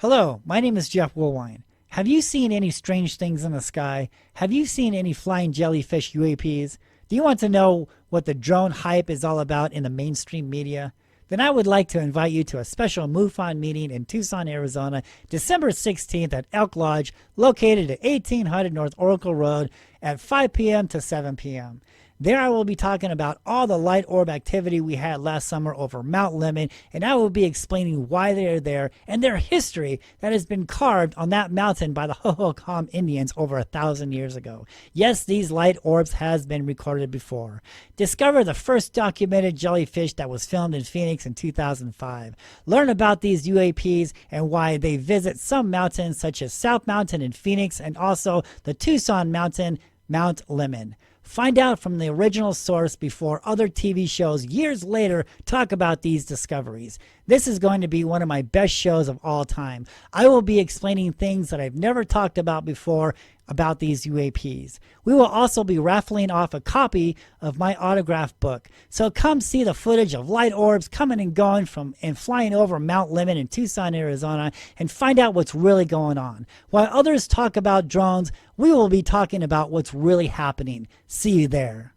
Hello, my name is Jeff Woolwine. Have you seen any strange things in the sky? Have you seen any flying jellyfish UAPs? Do you want to know what the drone hype is all about in the mainstream media? Then I would like to invite you to a special MUFON meeting in Tucson, Arizona, December 16th at Elk Lodge, located at 1800 North Oracle Road at 5 p.m. to 7 p.m. There I will be talking about all the light orb activity we had last summer over Mount Lemmon, and I will be explaining why they are there and their history that has been carved on that mountain by the Hohokam Indians over 1,000 years ago. Yes, these light orbs has been recorded before. Discover the first documented jellyfish that was filmed in Phoenix in 2005. Learn about these UAPs and why they visit some mountains such as South Mountain in Phoenix and also the Tucson Mountain, Mount Lemmon. Find out from the original source before other TV shows years later talk about these discoveries. This is going to be one of my best shows of all time. I will be explaining things that I've never talked about before about these UAPs. We will also be raffling off a copy of my autograph book. So come see the footage of light orbs coming and going from and flying over Mount Lemmon in Tucson, Arizona, and find out what's really going on. While others talk about drones, we will be talking about what's really happening. See you there.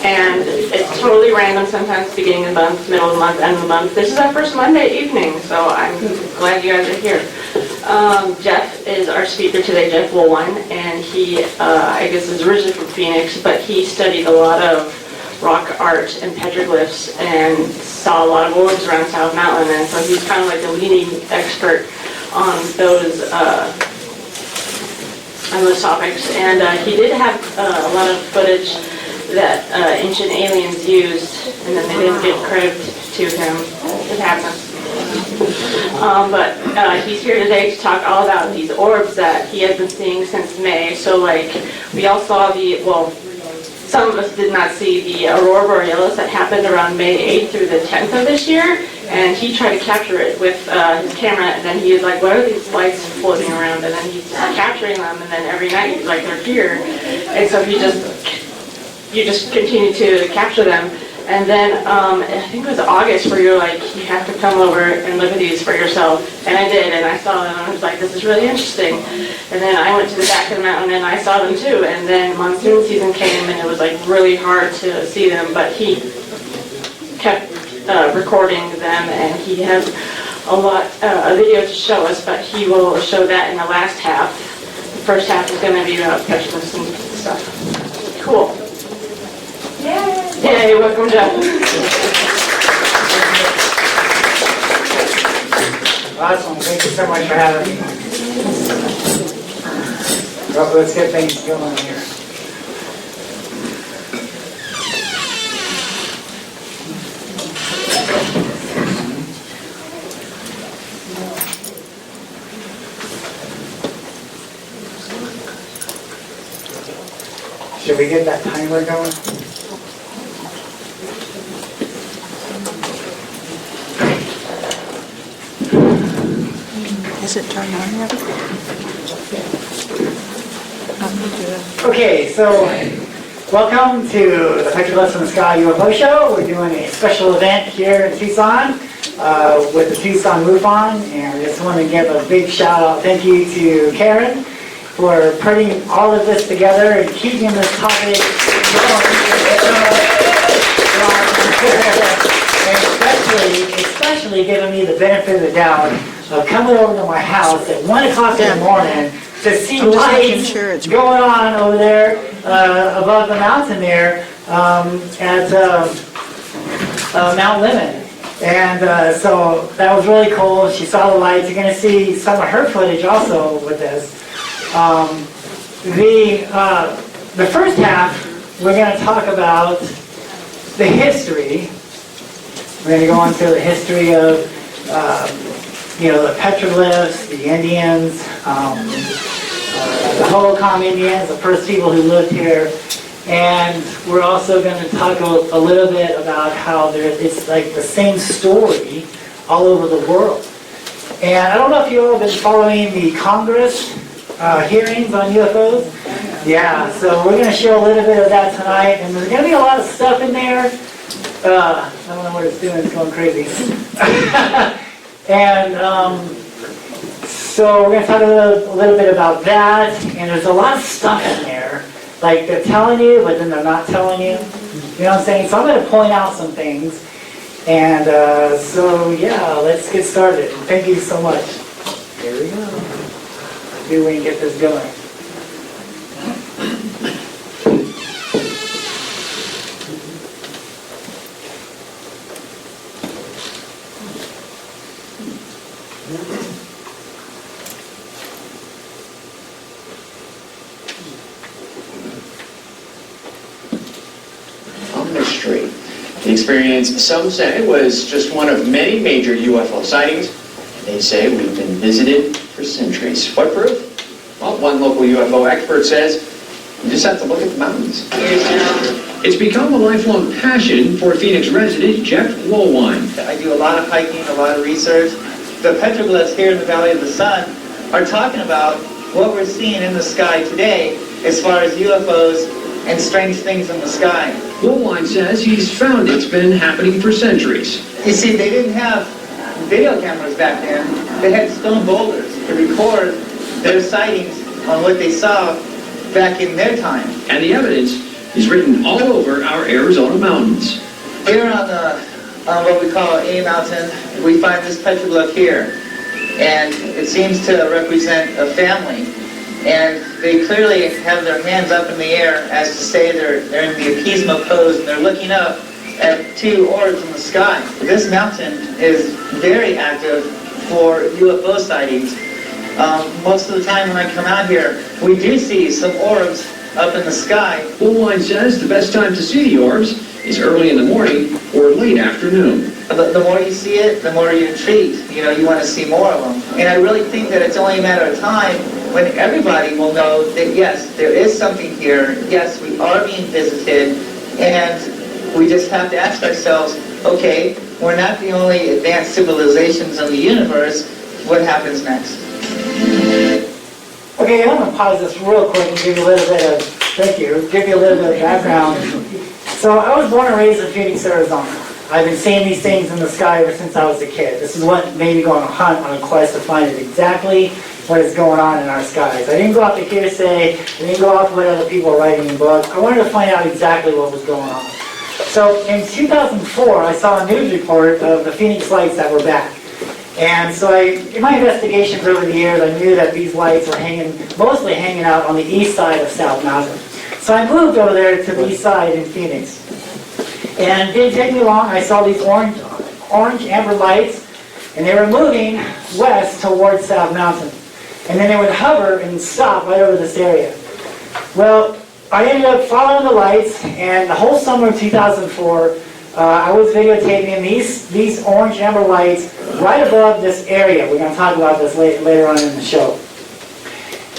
And it's totally random, sometimes beginning of the month, middle of the month, end of the month. This is our first Monday evening, so I'm glad you guys are here. Jeff is our speaker today, Jeff Woolwine, and he, I guess, is originally from Phoenix, but he studied a lot of rock art and petroglyphs and saw a lot of orbs around South Mountain, and so he's kind of like the leading expert on those topics. And he did have a lot of footage that ancient aliens used, and then they didn't give credit to him. It happens. But he's here today to talk all about these orbs that he has been seeing since May. So like, we all saw some of us did not see the aurora borealis that happened around May 8th through the 10th of this year, and he tried to capture it with his camera, and then he was like, what are these lights floating around? And then he's capturing them, and then every night he's like, they're here. And so you just continue to capture them. And then I think it was August where you're like, you have to come over and look at these for yourself. And I did, and I saw them, and I was like, this is really interesting. And then I went to the back of the mountain, and I saw them too. And then monsoon season came, and it was like really hard to see them, but he kept recording them, and he has a video to show us, but he will show that in the last half. The first half is going to be about petroglyphs and stuff. Cool. Yay, welcome, Jeff. Awesome. Thank you so much for having me. Well, let's get things going here. Should we get that timer going? Is it turned on yet? Okay, so welcome to the Petroglyphsinthesky UFO Show. We're doing a special event here in Tucson with the Tucson Mufon, and I just want to give a big shout out, thank you to Karen for putting all of this together and keeping this topic going. And especially giving me the benefit of the doubt of coming over to my house at 1 o'clock in the morning to see lights going on over there above the mountain there at Mount Lemmon. And so that was really cool. She saw the lights. You're going to see some of her footage also with this. The first half, we're going to talk about the history. We're going to go into the history of the petroglyphs, the Indians, the Hohokam Indians, the first people who lived here. And we're also going to talk a little bit about how it's like the same story all over the world. And I don't know if you've all been following the Congress hearings on UFOs. Yeah, so we're going to show a little bit of that tonight. And there's going to be a lot of stuff in there. I don't know what it's doing. It's going crazy. And so we're going to talk a little bit about that. And there's a lot of stuff in there. Like they're telling you, but then they're not telling you. You know what I'm saying? So I'm going to point out some things. And so, yeah, let's get started. Thank you so much. Here we go. See if we can get this going. Mystery. The experience, some say, was just one of many major UFO sightings. They say we've been visited for centuries. What proof? Well, one local UFO expert says you just have to look at the mountains. It's become a lifelong passion for Phoenix resident Jeff Woolwine. I do a lot of hiking, a lot of research. The petroglyphs here in the Valley of the Sun are talking about what we're seeing in the sky today as far as UFOs and strange things in the sky. Woolwine says he's found it's been happening for centuries. You see, they didn't have video cameras back then. They had stone boulders to record their sightings on what they saw back in their time. And the evidence is written all over our Arizona mountains. Here on what we call A Mountain, we find this petroglyph here. And it seems to represent a family. And they clearly have their hands up in the air as to say they're in the appeasement pose and they're looking up at two orbs in the sky. This mountain is very active for UFO sightings. Most of the time when I come out here, we do see some orbs up in the sky. Woolwine says the best time to see the orbs is early in the morning or late afternoon. The more you see it, the more you're intrigued. You know, you want to see more of them. And I really think that it's only a matter of time when everybody will know that, yes, there is something here. Yes, we are being visited. And we just have to ask ourselves, okay, we're not the only advanced civilizations in the universe. What happens next? Okay, I'm going to pause this real quick and give you a little bit of, give you a little bit of background. So I was born and raised in Phoenix, Arizona. I've been seeing these things in the sky ever since I was a kid. This is what made me go on a hunt, on a quest to find out exactly what is going on in our skies. I didn't go off the hearsay, I didn't go off what other people are writing in books. I wanted to find out exactly what was going on. So in 2004, I saw a news report of the Phoenix lights that were back. And so in my investigations over the years, I knew that these lights were mostly hanging out on the east side of South Mountain. So I moved over there to the east side in Phoenix. And it didn't take me long. I saw these orange amber lights, and they were moving west towards South Mountain. And then they would hover and stop right over this area. Well, I ended up following the lights, and the whole summer of 2004, I was videotaping these orange amber lights right above this area. We're going to talk about this later on in the show.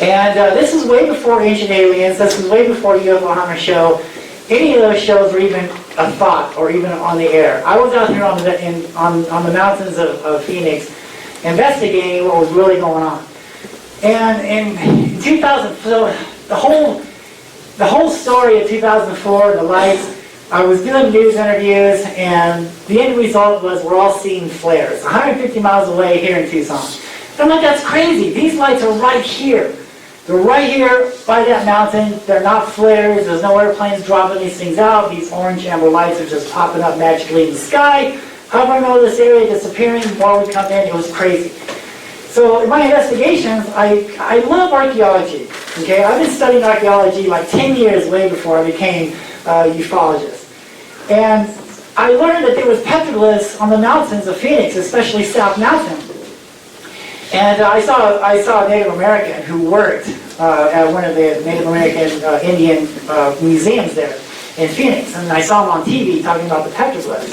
And this is way before Ancient Aliens. This is way before UFO Hunter Show. Any of those shows were even a thought or even on the air. I was out here on the mountains of Phoenix investigating what was really going on. And in 2000, so the whole story of 2004, the lights, I was doing news interviews, and the end result was we're all seeing flares 150 miles away here in Tucson. So I'm like, that's crazy. These lights are right here. They're right here by that mountain. They're not flares. There's no airplanes dropping these things out. These orange amber lights are just popping up magically in the sky, hovering over this area, disappearing while we come in. It was crazy. So in my investigations, I love archaeology. Okay, I've been studying archaeology like 10 years way before I became a ufologist. And I learned that there was petroglyphs on the mountains of Phoenix, especially South Mountain. And I saw a Native American who worked at one of the Native American Indian museums there in Phoenix. And I saw him on TV talking about the petroglyphs.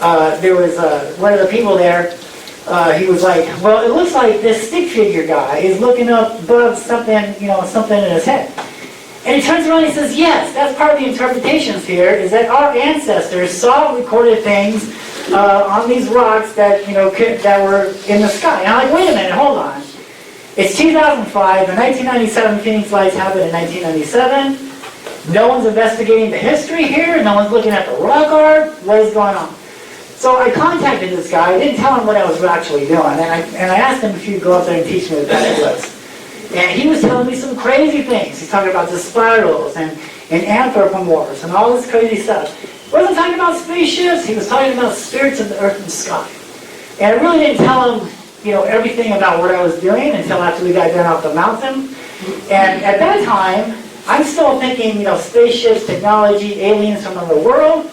And there was one of the people there, he was like, well, it looks like this stick figure guy is looking up above something, something in his head. And he turns around and he says, yes, that's part of the interpretations here, is that our ancestors saw recorded things on these rocks that, that were in the sky. And I'm like, wait a minute, hold on. It's 2005, the 1997 Phoenix lights happened in 1997. No one's investigating the history here, no one's looking at the rock art. What is going on? So I contacted this guy. I didn't tell him what I was actually doing, and I asked him if he'd go up there and teach me the petroglyphs. And he was telling me some crazy things. He's talking about the spirals and anthropomorphs and all this crazy stuff. He wasn't talking about spaceships. He was talking about spirits of the earth and sky. And I really didn't tell him, everything about what I was doing until after we got done off the mountain. And at that time, I'm still thinking, spaceships, technology, aliens from another world.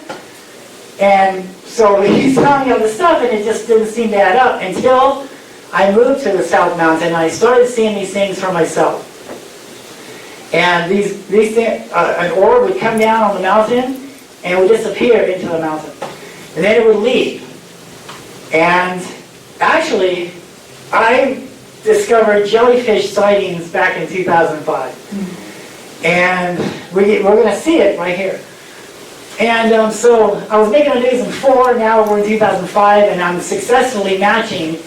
And so he's telling me all this stuff, and it just didn't seem to add up until I moved to the South Mountain, and I started seeing these things for myself. And these things, an orb would come down on the mountain, and would disappear into the mountain. And then it would leave. And actually, I discovered jellyfish sightings back in 2005. And we're going to see it right here. And so I was making a news in 4, now we're in 2005, and I'm successfully matching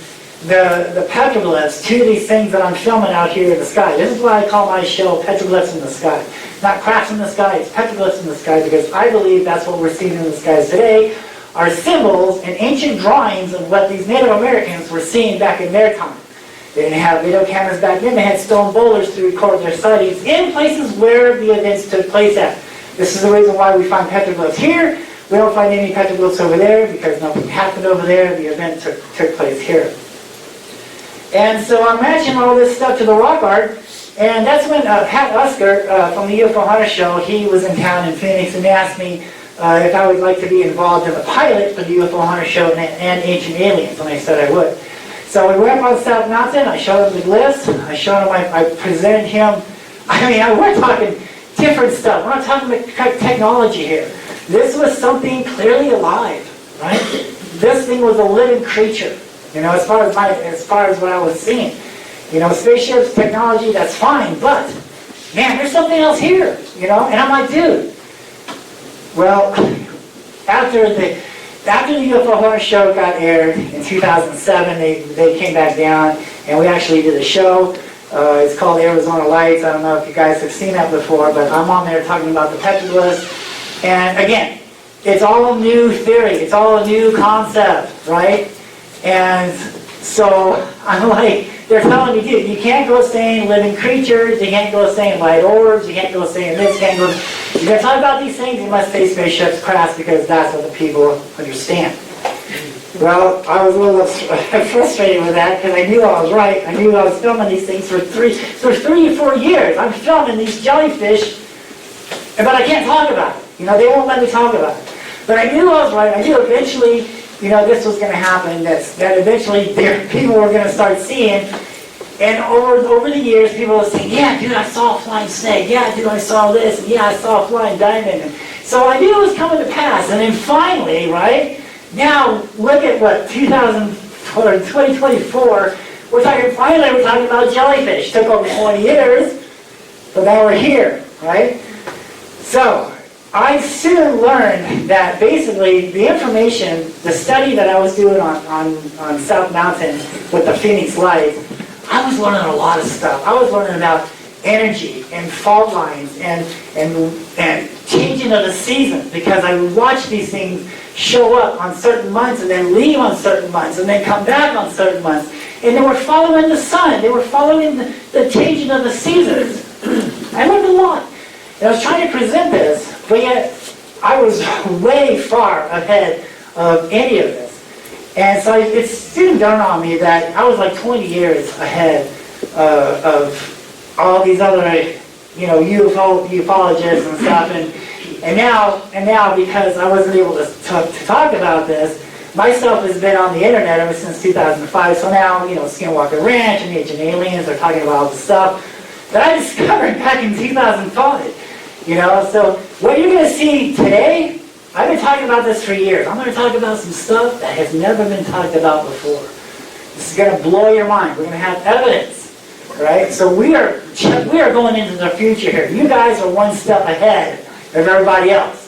the petroglyphs to these things that I'm filming out here in the sky. This is why I call my show Petroglyphs in the Sky. Not crafts in the sky, it's petroglyphs in the sky, because I believe that's what we're seeing in the skies today, are symbols and ancient drawings of what these Native Americans were seeing back in their time. They didn't have video cameras back then, they had stone boulders to record their sightings in places where the events took place at. This is the reason why we find petroglyphs here. We don't find any petroglyphs over there because nothing happened over there. The event took place here. And so I'm matching all this stuff to the rock art, and that's when Pat Lusker from the UFO Hunter Show, he was in town in Phoenix, and he asked me if I would like to be involved in the pilot for the UFO Hunter Show and Ancient Aliens, and I said I would. So we went up on South Mountain, I showed him the glyphs, I presented him, we're talking different stuff. We're not talking about technology here. This was something clearly alive, right? This thing was a living creature, as far as what I was seeing. Spaceships, technology, that's fine, but man, there's something else here, And I'm like, dude. Well, after the UFO Horror Show got aired in 2007, they came back down, and we actually did a show. It's called Arizona Lights. I don't know if you guys have seen that before, but I'm on there talking about the petroglyphs. And again, it's all new theory. It's all a new concept, right? And so I'm like, they're telling me, dude, you can't go saying living creatures, you can't go saying light orbs, you can't go saying this, you can't go... You're going to talk about these things, you must say spaceships, crafts, because that's what the people understand. Well, I was a little frustrated with that because I knew I was right. I knew I was filming these things for 3 or 4 years. I'm filming these jellyfish, but I can't talk about it. They won't let me talk about it. But I knew I was right. I knew eventually, this was going to happen, that eventually people were going to start seeing. And over the years, people were saying, yeah, dude, I saw a flying snake. Yeah, dude, I saw this. And yeah, I saw a flying diamond. And so I knew it was coming to pass. And then finally, right? Now, look at what, 2024, we're talking about jellyfish. It took over 20 years, but now we're here, right? So, I soon learned that basically the information, the study that I was doing on South Mountain with the Phoenix Lights, I was learning a lot of stuff. I was learning about energy and fault lines and changing of the seasons, because I would watch these things show up on certain months and then leave on certain months and then come back on certain months. And they were following the sun. They were following the changing of the seasons. I learned a lot. And I was trying to present this, but yet I was way far ahead of any of this. And so it soon dawned on me that I was like 20 years ahead of all these other, ufologists and stuff. And now, because I wasn't able to talk about this, my stuff has been on the internet ever since 2005. So now, Skinwalker Ranch and Ancient Aliens are talking about all the stuff that I discovered back in 2005. So what you're going to see today, I've been talking about this for years. I'm going to talk about some stuff that has never been talked about before. This is going to blow your mind. We're going to have evidence, right? So we are going into the future here. You guys are one step ahead of everybody else,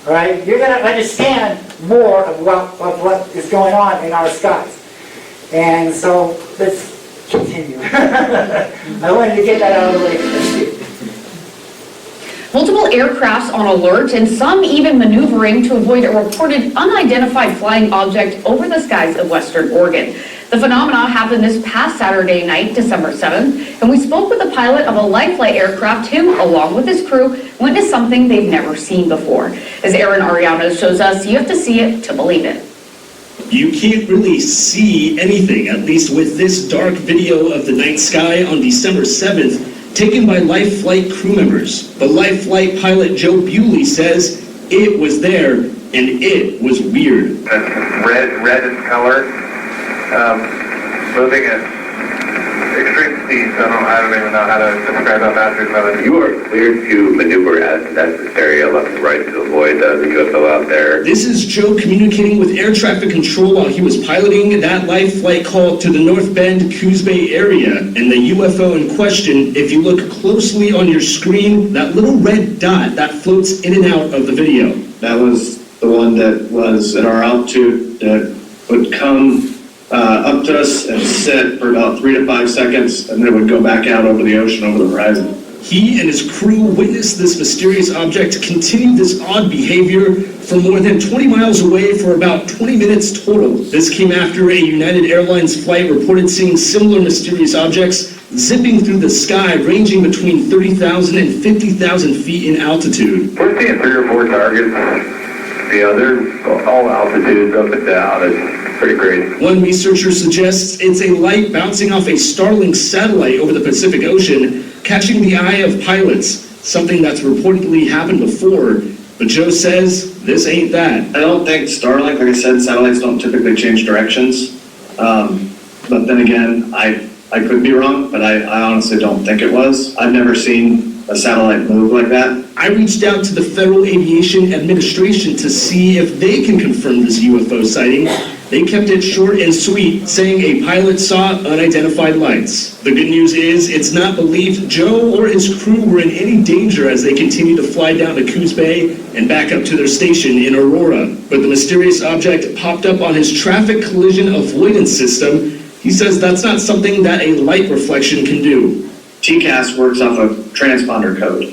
all right? You're going to understand more of what is going on in our skies. And so let's continue. I wanted to get that out of the way. Multiple aircrafts on alert and some even maneuvering to avoid a reported unidentified flying object over the skies of Western Oregon. The phenomena happened this past Saturday night, December 7th, and we spoke with the pilot of a light flight aircraft who, along with his crew, witnessed something they've never seen before. As Aaron Ariano shows us, you have to see it to believe it. You can't really see anything, at least with this dark video of the night sky on December 7th, taken by Life Flight crew members. But Life Flight pilot Joe Bewley says it was there, and it was weird. It's red in color. Moving at extreme speeds. I don't even know how to describe how fast it's moving. You are cleared to maneuver as necessary left and right to avoid the UFO out there. This is Joe communicating with air traffic control while he was piloting that live flight call to the North Bend, Coos Bay area. And the UFO in question, if you look closely on your screen, that little red dot that floats in and out of the video. That was the one that was at our altitude that would come up to us and sit for about 3 to 5 seconds, and then it would go back out over the ocean, over the horizon. He and his crew witnessed this mysterious object continue this odd behavior for more than 20 miles away for about 20 minutes total. This came after a United Airlines flight reported seeing similar mysterious objects zipping through the sky, ranging between 30,000 and 50,000 feet in altitude. We're seeing 3 or 4 targets. They're all altitudes up and down. It's pretty crazy. One researcher suggests it's a light bouncing off a Starlink satellite over the Pacific Ocean, catching the eye of pilots, something that's reportedly happened before. But Joe says this ain't that. I don't think Starlink, like I said, satellites don't typically change directions. But then again, I could be wrong, but I honestly don't think it was. I've never seen a satellite move like that. I reached out to the Federal Aviation Administration to see if they can confirm this UFO sighting. They kept it short and sweet, saying a pilot saw unidentified lights. The good news is it's not believed Joe or his crew were in any danger as they continued to fly down to Coos Bay and back up to their station in Aurora. But the mysterious object popped up on his traffic collision avoidance system. He says that's not something that a light reflection can do. TCAS works off a transponder code.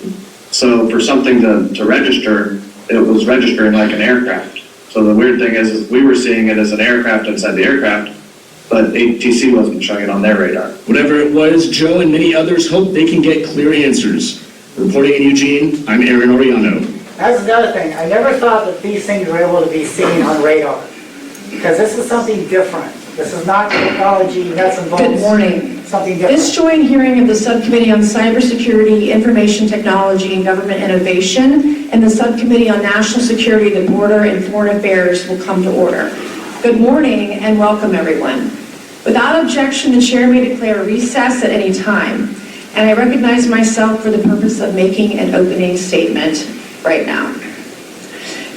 So for something to register, it was registering like an aircraft. So the weird thing is we were seeing it as an aircraft inside the aircraft, but ATC wasn't showing it on their radar. Whatever it was, Joe and many others hope they can get clear answers. Reporting in Eugene, I'm Aaron Oriano. That's the other thing. I never thought that these things were able to be seen on radar, because this is something different. This is not technology, nuts and bolts. Good morning. Something different. This joint hearing of the Subcommittee on Cybersecurity, Information Technology, and Government Innovation and the Subcommittee on National Security, the Border, and Foreign Affairs will come to order. Good morning and welcome, everyone. Without objection, the chair may declare a recess at any time, and I recognize myself for the purpose of making an opening statement right now.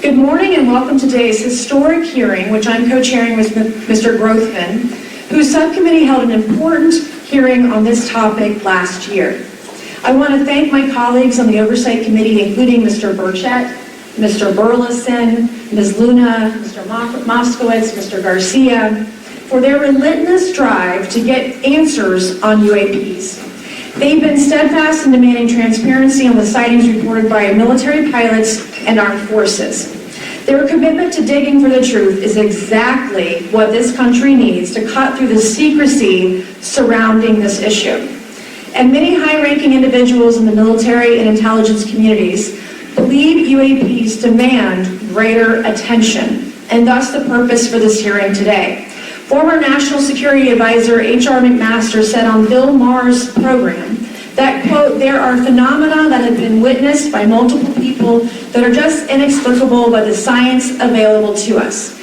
Good morning and welcome to today's historic hearing, which I'm co-chairing with Mr. Grothman, whose subcommittee held an important hearing on this topic last year. I want to thank my colleagues on the Oversight Committee, including Mr. Burchett, Mr. Burleson, Ms. Luna, Mr. Moskowitz, Mr. Garcia, for their relentless drive to get answers on UAPs. They've been steadfast in demanding transparency on the sightings reported by military pilots and armed forces. Their commitment to digging for the truth is exactly what this country needs to cut through the secrecy surrounding this issue. And many high-ranking individuals in the military and intelligence communities believe UAPs demand greater attention, and thus the purpose for this hearing today. Former National Security Advisor H.R. McMaster said on Bill Maher's program that, quote, there are phenomena that have been witnessed by multiple people that are just inexplicable by the science available to us.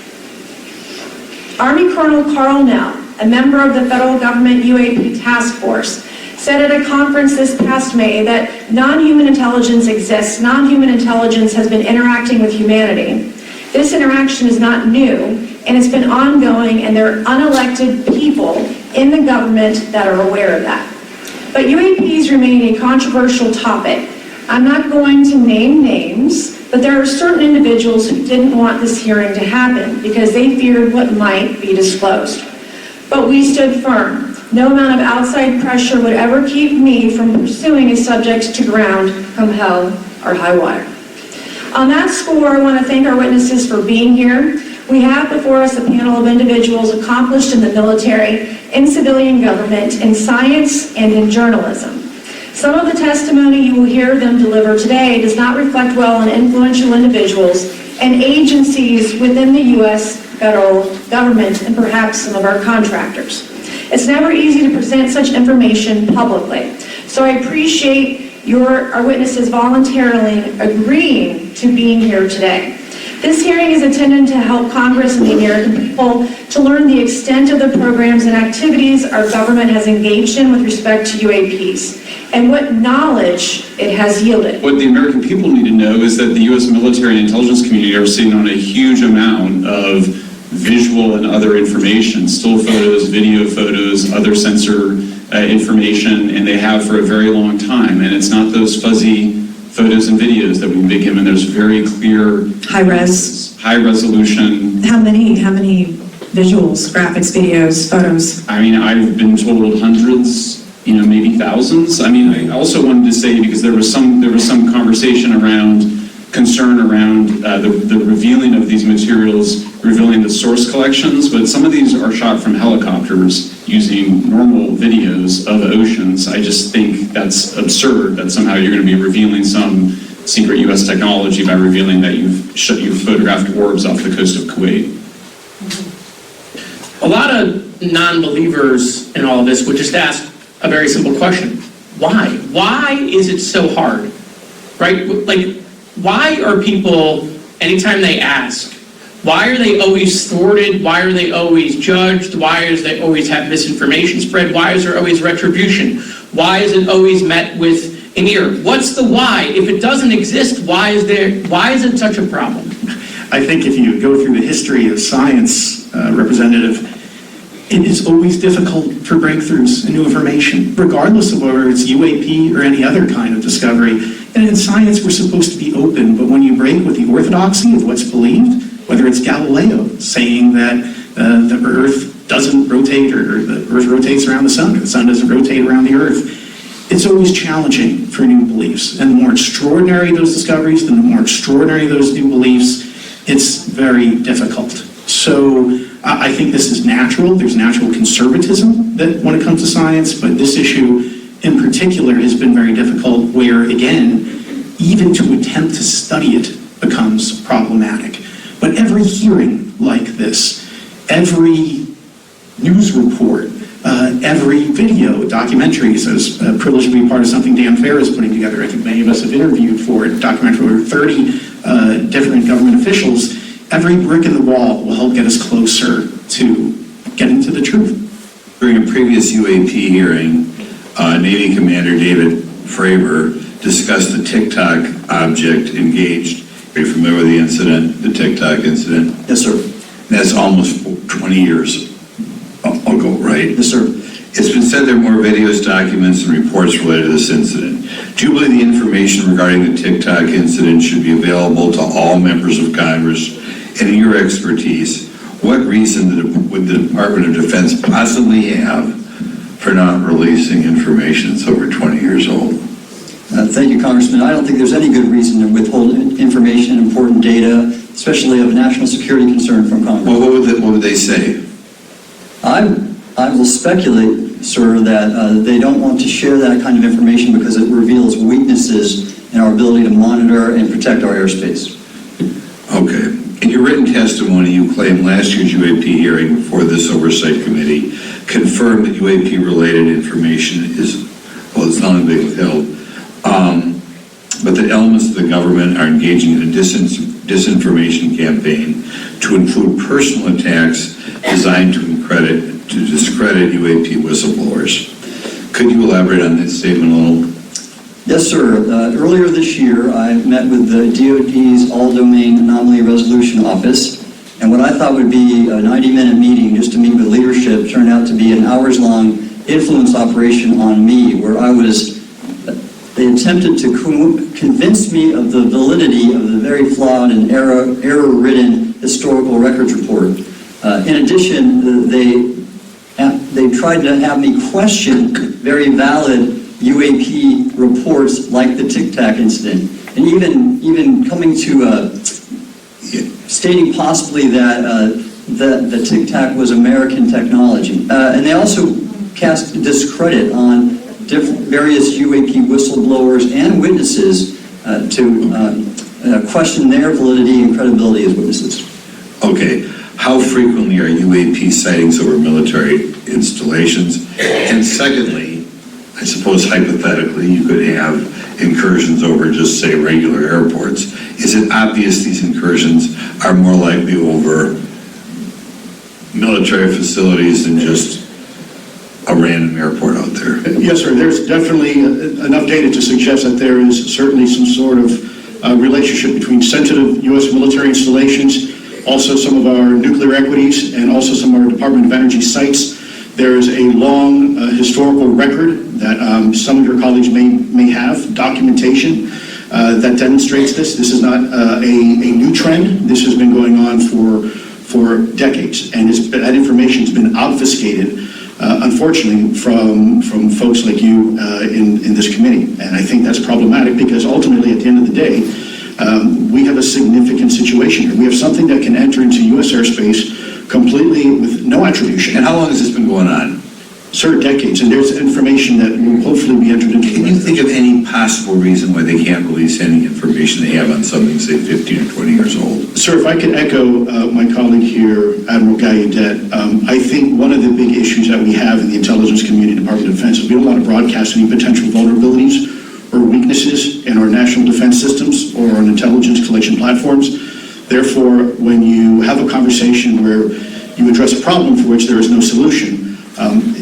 Army Colonel Carl Nell, a member of the federal government UAP task force, said at a conference this past May that non-human intelligence exists. Non-human intelligence has been interacting with humanity. This interaction is not new, and it's been ongoing, and there are unelected people in the government that are aware of that. But UAPs remain a controversial topic. I'm not going to name names, but there are certain individuals who didn't want this hearing to happen because they feared what might be disclosed. But we stood firm. No amount of outside pressure would ever keep me from pursuing a subject to ground, come hell our high water. On that score, I want to thank our witnesses for being here. We have before us a panel of individuals accomplished in the military, in civilian government, in science, and in journalism. Some of the testimony you will hear them deliver today does not reflect well on influential individuals and agencies within the U.S. federal government and perhaps some of our contractors. It's never easy to present such information publicly, so I appreciate our witnesses voluntarily agreeing to being here today. This hearing is intended to help Congress and the American people to learn the extent of the programs and activities our government has engaged in with respect to UAPs and what knowledge it has yielded. What the American people need to know is that the U.S. military and intelligence community are sitting on a huge amount of visual and other information, still photos, video photos, other sensor information, and they have for a very long time. And it's not those fuzzy photos and videos that we've been given. There's very clear, high resolution. How many visuals, graphics, videos, photos? I mean, I've been told hundreds, maybe thousands. I mean, I also wanted to say, because there was some conversation concern around the revealing of these materials, revealing the source collections, but some of these are shot from helicopters using normal videos of oceans. I just think that's absurd that somehow you're going to be revealing some secret U.S. technology by revealing that you've photographed orbs off the coast of Kuwait. A lot of non-believers in all of this would just ask a very simple question. Why? Why is it so hard? Right? Like, why are people, anytime they ask, why are they always thwarted? Why are they always judged? Why is they always have misinformation spread? Why is there always retribution? Why is it always met with an ear? What's the why? If it doesn't exist, why is it such a problem? I think if you go through the history of science, Representative, it is always difficult for breakthroughs and new information, regardless of whether it's UAP or any other kind of discovery. And in science, we're supposed to be open, but when you break with the orthodoxy of what's believed, whether it's Galileo saying that the Earth doesn't rotate, or the Earth rotates around the sun, or the sun doesn't rotate around the Earth, it's always challenging for new beliefs. And the more extraordinary those discoveries, the more extraordinary those new beliefs, it's very difficult. So I think this is natural. There's natural conservatism that when it comes to science, but this issue in particular has been very difficult, where again, even to attempt to study it becomes problematic. But every hearing like this, every news report, every video, documentaries, I was privileged to be part of something Dan Fair is putting together. I think many of us have interviewed for it, documentary over 30 different government officials. Every brick in the wall will help get us closer to getting to the truth. During a previous UAP hearing, Navy Commander David Fravor discussed the TikTok object engaged. Are you familiar with the incident, the TikTok incident? Yes, sir. That's almost 20 years ago, right? Yes, sir. It's been said there are more videos, documents, and reports related to this incident. Do you believe the information regarding the TikTok incident should be available to all members of Congress? And in your expertise, what reason would the Department of Defense possibly have for not releasing information that's over 20 years old? Thank you, Congressman. I don't think there's any good reason to withhold information, important data, especially of national security concern from Congress. Well, what would they say? I will speculate, sir, that they don't want to share that kind of information because it reveals weaknesses in our ability to monitor and protect our airspace. Okay. In your written testimony, you claimed last year's UAP hearing before this Oversight Committee confirmed that UAP-related information it's not being withheld, but that elements of the government are engaging in a disinformation campaign to include personal attacks designed to discredit UAP whistleblowers. Could you elaborate on that statement a little? Yes, sir. Earlier this year, I met with the DoD's All-Domain Anomaly Resolution Office, and what I thought would be a 90-minute meeting just to meet with leadership turned out to be an hours-long influence operation on me, where they attempted to convince me of the validity of the very flawed and error-ridden historical records report. In addition, they tried to have me question very valid UAP reports like the Tic Tac incident. and even coming to stating possibly that the Tic Tac was American technology. And they also cast discredit on various UAP whistleblowers and witnesses to question their validity and credibility as witnesses. Okay, how frequently are UAP sightings over military installations? And secondly, I suppose hypothetically you could have incursions over just say regular airports. Is it obvious these incursions are more likely over military facilities than just a random airport out there? Yes, sir. There's definitely enough data to suggest that there is certainly some sort of relationship between sensitive U.S. military installations, also some of our nuclear equities, and also some of our Department of Energy sites. There is a long historical record that some of your colleagues may have, documentation that demonstrates this. This is not a new trend. This has been going on for decades, and that information has been obfuscated, unfortunately, from folks like you in this committee. And I think that's problematic because ultimately, at the end of the day, we have a significant situation here. We have something that can enter into U.S. airspace completely with no attribution. And how long has this been going on? Sir, decades, and there's information that will hopefully be entered into. Can you think of any possible reason why they can't release any information they have on something, say, 15 or 20 years old? Sir, if I could echo my colleague here, Admiral Gallaudet, I think one of the big issues that we have in the intelligence community, Department of Defense, is we don't want to broadcast any potential vulnerabilities or weaknesses in our national defense systems or on intelligence collection platforms. Therefore, when you have a conversation where you address a problem for which there is no solution,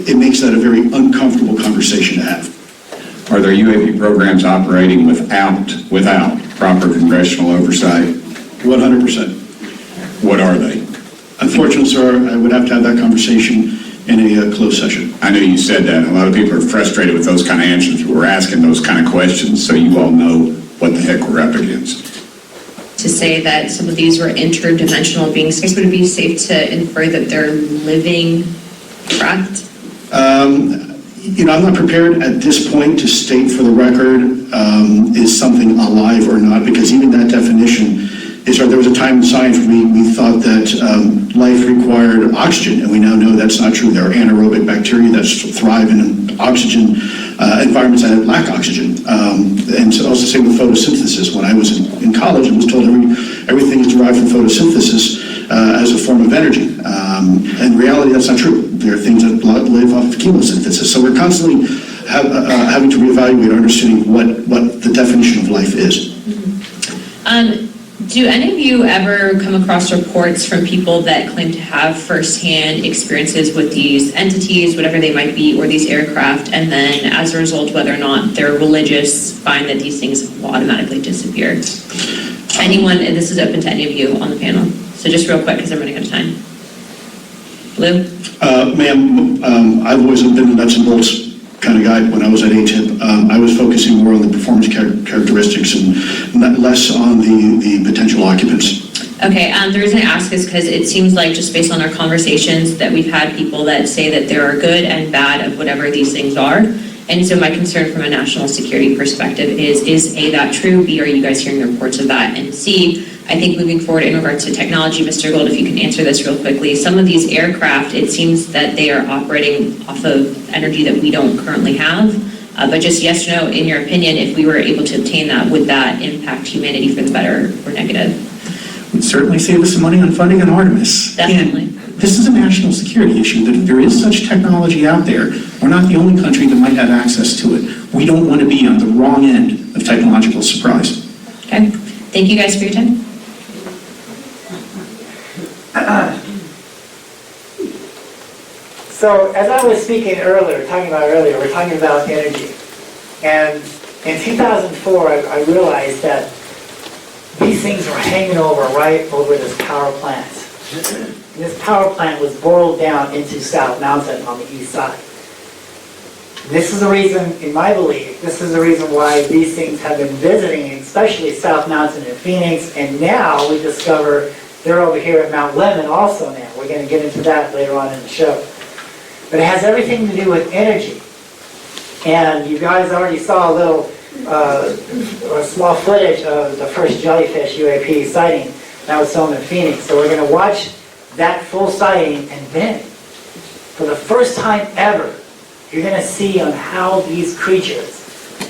it makes that a very uncomfortable conversation to have. Are there UAP programs operating without proper congressional oversight? 100%. What are they? Unfortunately, sir, I would have to have that conversation in a closed session. I know you said that. A lot of people are frustrated with those kind of answers. We're asking those kind of questions so you all know what the heck we're up against. To say that some of these were interdimensional beings, would it be safe to infer that they're living craft? I'm not prepared at this point to state for the record is something alive or not, because even that definition is right. There was a time in science we thought that life required oxygen, and we now know that's not true. There are anaerobic bacteria that thrive in oxygen environments that lack oxygen. And so also same with photosynthesis. When I was in college, I was told everything is derived from photosynthesis as a form of energy. In reality, that's not true. There are things that live off of chemosynthesis. So we're constantly having to reevaluate our understanding of what the definition of life is. Do any of you ever come across reports from people that claim to have firsthand experiences with these entities, whatever they might be, or these aircraft, and then as a result, whether or not they're religious, find that these things will automatically disappear? Anyone, and this is open to any of you on the panel. So just real quick, because I'm running out of time. Lou? Ma'am, I've always been a nuts and bolts kind of guy when I was at ATIP. I was focusing more on the performance characteristics and less on the potential occupants. Okay, the reason I ask is because it seems like just based on our conversations that we've had people that say that there are good and bad of whatever these things are. And so my concern from a national security perspective is A, that true? B, are you guys hearing reports of that? And C, I think moving forward in regards to technology, Mr. Gold, if you can answer this real quickly, some of these aircraft, it seems that they are operating off of energy that we don't currently have. But just yes or no, in your opinion, if we were able to obtain that, would that impact humanity for the better or negative? Would certainly save us some money on funding on Artemis. Definitely. And this is a national security issue, that if there is such technology out there, we're not the only country that might have access to it. We don't want to be on the wrong end of technological surprise. Okay. Thank you guys for your time. So as I was speaking earlier, we're talking about energy. And in 2004, I realized that these things were hanging right over this power plant. This power plant was boiled down into South Mountain on the east side. This is the reason, in my belief, this is the reason why these things have been visiting, especially South Mountain and Phoenix, and now we discover they're over here at Mount Lemmon also now. We're going to get into that later on in the show. But it has everything to do with energy. And you guys already saw a little a small footage of the first jellyfish UAP sighting that was filmed in Phoenix. So we're going to watch that full sighting, and then, for the first time ever, you're going to see on how these creatures,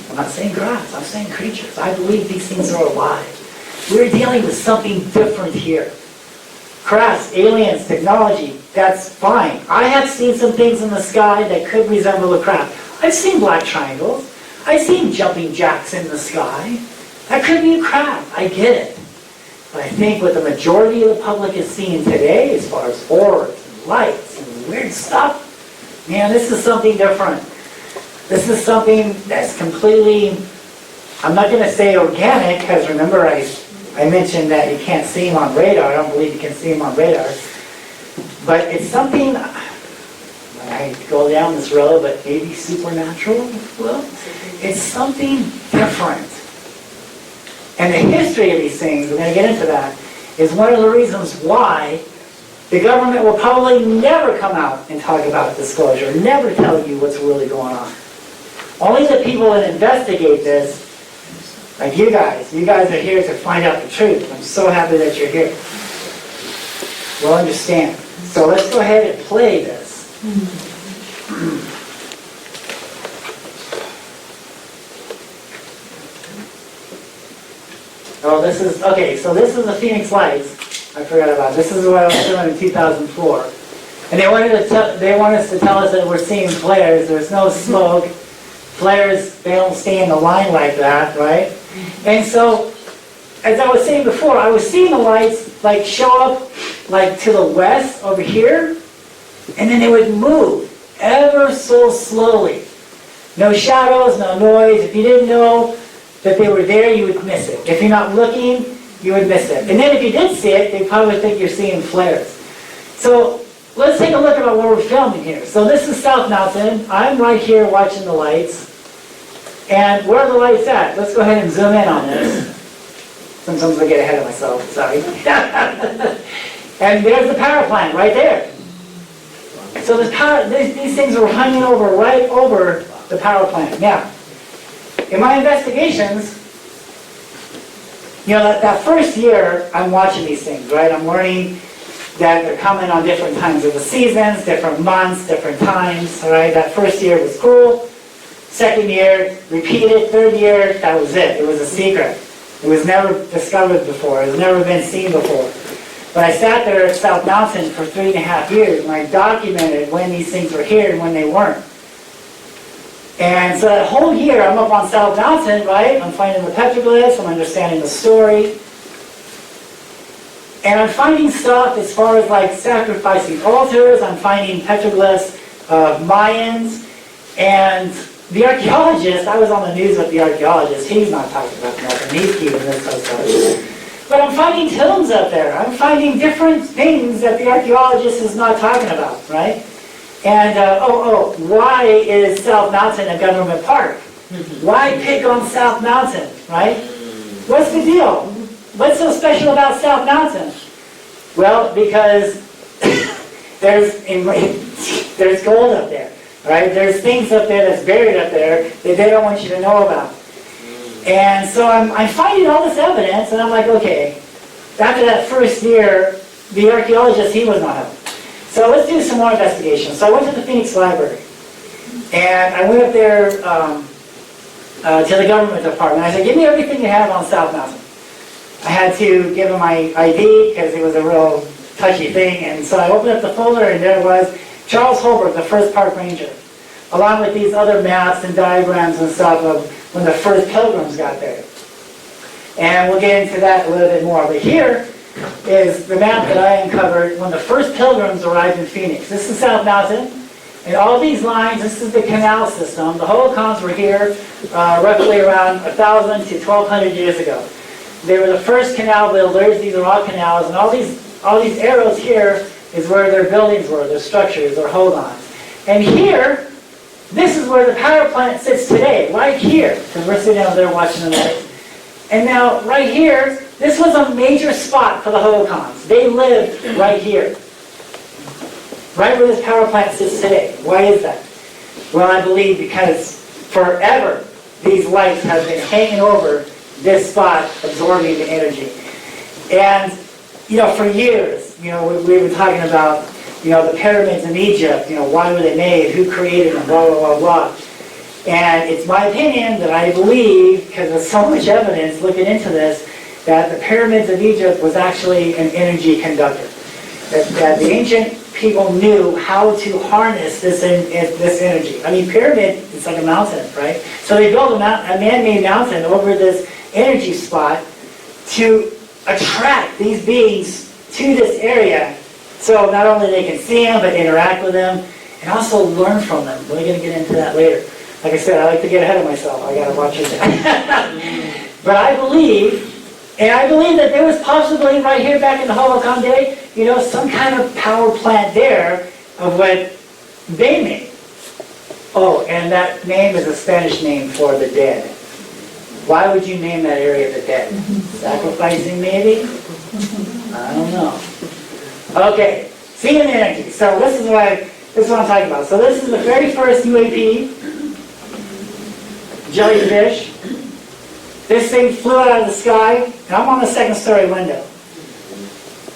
I'm not saying grass, I'm saying creatures. I believe these things are alive. We're dealing with something different here. Crafts, aliens, technology, that's fine. I have seen some things in the sky that could resemble a craft. I've seen black triangles. I've seen jumping jacks in the sky. That could be a craft. I get it. But I think what the majority of the public is seeing today, as far as orbs and lights and weird stuff, man, this is something different. This is something that's completely, I'm not going to say organic, because remember I mentioned that you can't see them on radar. I don't believe you can see them on radar. But it's something, I go down this road, but maybe supernatural, well, it's something different. And the history of these things, we're going to get into that, is one of the reasons why the government will probably never come out and talk about disclosure, never tell you what's really going on. Only the people that investigate this, like you guys are here to find out the truth. I'm so happy that you're here. We'll understand. So let's go ahead and play this. Oh, this is, okay, so this is the Phoenix Lights. I forgot about it. This is what I was doing in 2004. And they wanted us to tell us that we're seeing flares. There's no smoke. Flares, they don't stay in the line like that, right? And so, as I was saying before, I was seeing the lights like show up like to the west over here, and then they would move ever so slowly. No shadows, no noise. If you didn't know that they were there, you would miss it. If you're not looking, you would miss it. And then if you did see it, they probably think you're seeing flares. So let's take a look at what we're filming here. So this is South Mountain. I'm right here watching the lights. And where are the lights at? Let's go ahead and zoom in on this. Sometimes I get ahead of myself, sorry. And there's the power plant right there. So these things are hanging over right over the power plant. Now, in my investigations, you know, that first year, I'm watching these things, right? I'm learning that they're coming on different times of the seasons, different months, different times, all right? That first year was cool. Second year, repeated. Third year, that was it. It was a secret. It was never discovered before. It has never been seen before. But I sat there at South Mountain for 3.5 years, and I documented when these things were here and when they weren't. And so that whole year, I'm up on South Mountain, right? I'm finding the petroglyphs, I'm understanding the story. And I'm finding stuff as far as like sacrificing altars, I'm finding petroglyphs of Mayans, and the archaeologist, I was on the news with the archaeologist, he's not talking about nothing, he's keeping this stuff. But I'm finding tombs up there, I'm finding different things that the archaeologist is not talking about, right? And, why is South Mountain a government park? Why pick on South Mountain, right? What's the deal? What's so special about South Mountain? Well, because there's gold up there, right? There's things up there that's buried up there that they don't want you to know about. And so I'm finding all this evidence, and I'm like, okay, after that first year, the archaeologist, he was not helping. So let's do some more investigation. So I went to the Phoenix Library, and I went up there to the government department. I said, give me everything you have on South Mountain. I had to give him my ID because it was a real touchy thing, and so I opened up the folder, and there was Charles Holbrook, the first park ranger, along with these other maps and diagrams and stuff of when the first pilgrims got there. And we'll get into that a little bit more. But here is the map that I uncovered when the first pilgrims arrived in Phoenix. This is South Mountain, and all these lines, this is the canal system. The Holocons were here roughly around 1,000 to 1,200 years ago. They were the first canal builders. These are all canals, and all these arrows here is where their buildings were, their structures, their Holocons. And here, this is where the power plant sits today, right here, because we're sitting over there watching the lights. And now, right here, this was a major spot for the Holocons. They lived right here. Right where this power plant sits today. Why is that? Well, I believe because forever, these lights have been hanging over this spot, absorbing the energy. And, for years, we've been talking about, the pyramids in Egypt, why were they made, who created them, blah, blah, blah, blah. And it's my opinion that I believe, because there's so much evidence looking into this, that the pyramids of Egypt was actually an energy conductor. That the ancient people knew how to harness this energy. I mean, pyramid is like a mountain, right? So they built a man-made mountain over this energy spot to attract these beings to this area. So not only they can see them, but interact with them, and also learn from them. We're going to get into that later. Like I said, I like to get ahead of myself. I got to watch it. But I believe that there was possibly right here back in the Holocaunt day, some kind of power plant there of what they made. Oh, and that name is a Spanish name for the dead. Why would you name that area the dead? Sacrificing maybe? I don't know. Okay, seeing energy. So this is what I'm talking about. So this is the very first UAP, jellyfish. This thing flew out of the sky, and I'm on the second story window.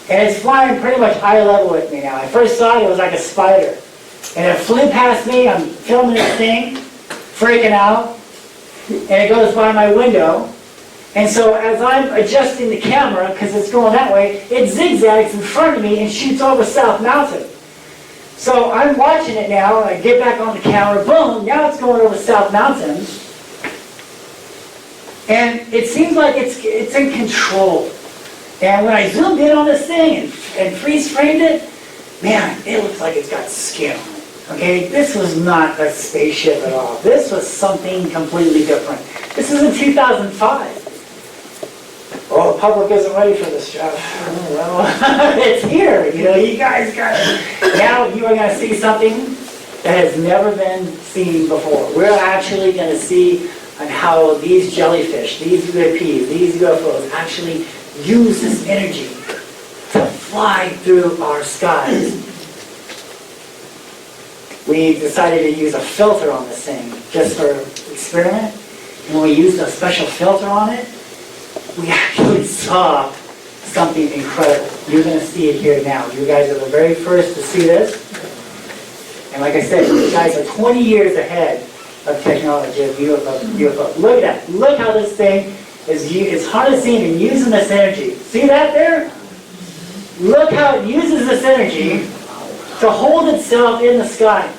And it's flying pretty much eye level with me now. I first saw it was like a spider. And it flew past me, I'm filming this thing, freaking out, and it goes by my window. And so as I'm adjusting the camera, because it's going that way, it zigzags in front of me and shoots over South Mountain. So I'm watching it now, and I get back on the camera, boom, now it's going over South Mountain. And it seems like it's in control. And when I zoomed in on this thing and freeze-framed it, man, it looks like it's got skin. Okay, this was not a spaceship at all. This was something completely different. This is in 2005. Oh, the public isn't ready for this stuff. Oh, well, it's here. You guys got it. Now you are going to see something that has never been seen before. We're actually going to see on how these jellyfish, these UAPs, these UFOs actually use this energy to fly through our skies. We decided to use a filter on this thing just for experiment. And when we used a special filter on it, we actually saw something incredible. You're going to see it here now. You guys are the very first to see this. And like I said, you guys are 20 years ahead of technology of UFO. Look at that. Look how this thing is harnessing and using this energy. See that there? Look how it uses this energy to hold itself in the sky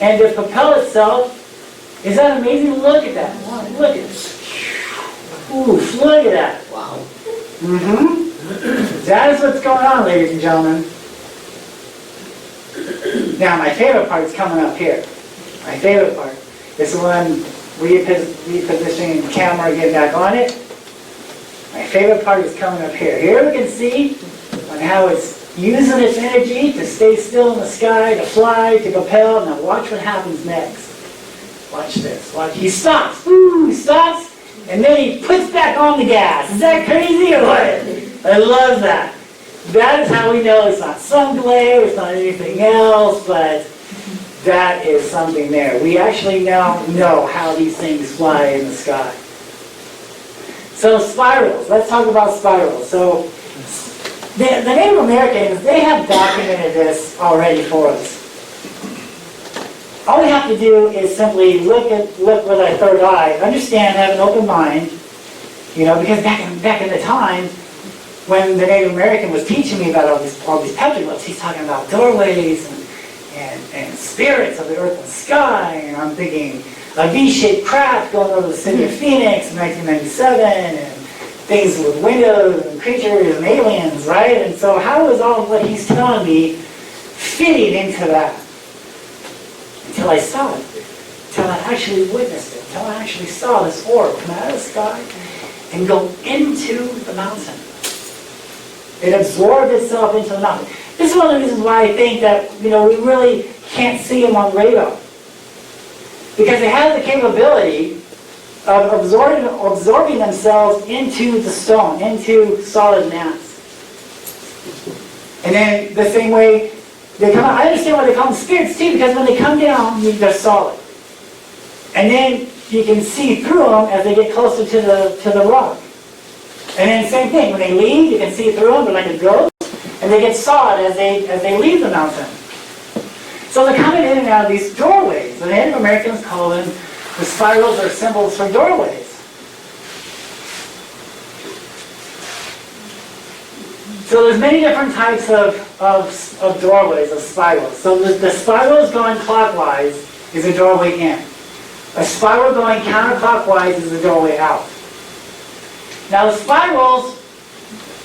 and to propel itself. Is that amazing? Look at that. Wow, look at this. Oof, look at that. Wow. That is what's going on, ladies and gentlemen. Now, my favorite part is coming up here. My favorite part. This is when repositioning the camera, get back on it. My favorite part is coming up here. Here we can see on how it's using its energy to stay still in the sky, to fly, to propel. Now watch what happens next. Watch this. Watch. He stops. Ooh, he stops. And then he puts back on the gas. Is that crazy or what? I love that. That is how we know it's not sun glare, it's not anything else, but that is something there. We actually now know how these things fly in the sky. So spirals. Let's talk about spirals. So the Native Americans, they have documented this already for us. All we have to do is simply look with our third eye, understand, have an open mind, because back in the time when the Native American was teaching me about all these petroglyphs, he's talking about doorways and spirits of the earth and sky, and I'm thinking a V-shaped craft going over the city of Phoenix in 1997, and things with windows and creatures and aliens, right? And so how is all of what he's telling me fitting into that? Until I saw it, until I actually witnessed it, until I actually saw this orb come out of the sky and go into the mountain. It absorbed itself into the mountain. This is one of the reasons why I think that we really can't see them on radar, because they have the capability of absorbing themselves into the stone, into solid mass. And then the same way they come out, I understand why they call them spirits too, because when they come down, they're solid. And then you can see through them as they get closer to the rock. And then same thing, when they leave, you can see through them, they're like a ghost, and they get sawed as they leave the mountain. So they're coming in and out of these doorways. The Native Americans call them, the spirals are symbols for doorways. So there's many different types of doorways, of spirals. So the spirals going clockwise is a doorway in. A spiral going counterclockwise is a doorway out. Now the spirals,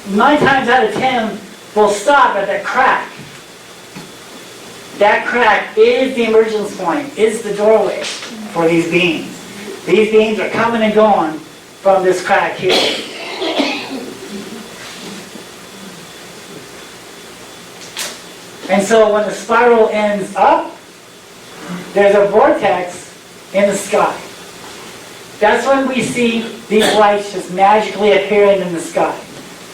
9 times out of 10, will stop at that crack. That crack is the emergence point, is the doorway for these beams. These beams are coming and going from this crack here. And so when the spiral ends up, there's a vortex in the sky. That's when we see these lights just magically appearing in the sky.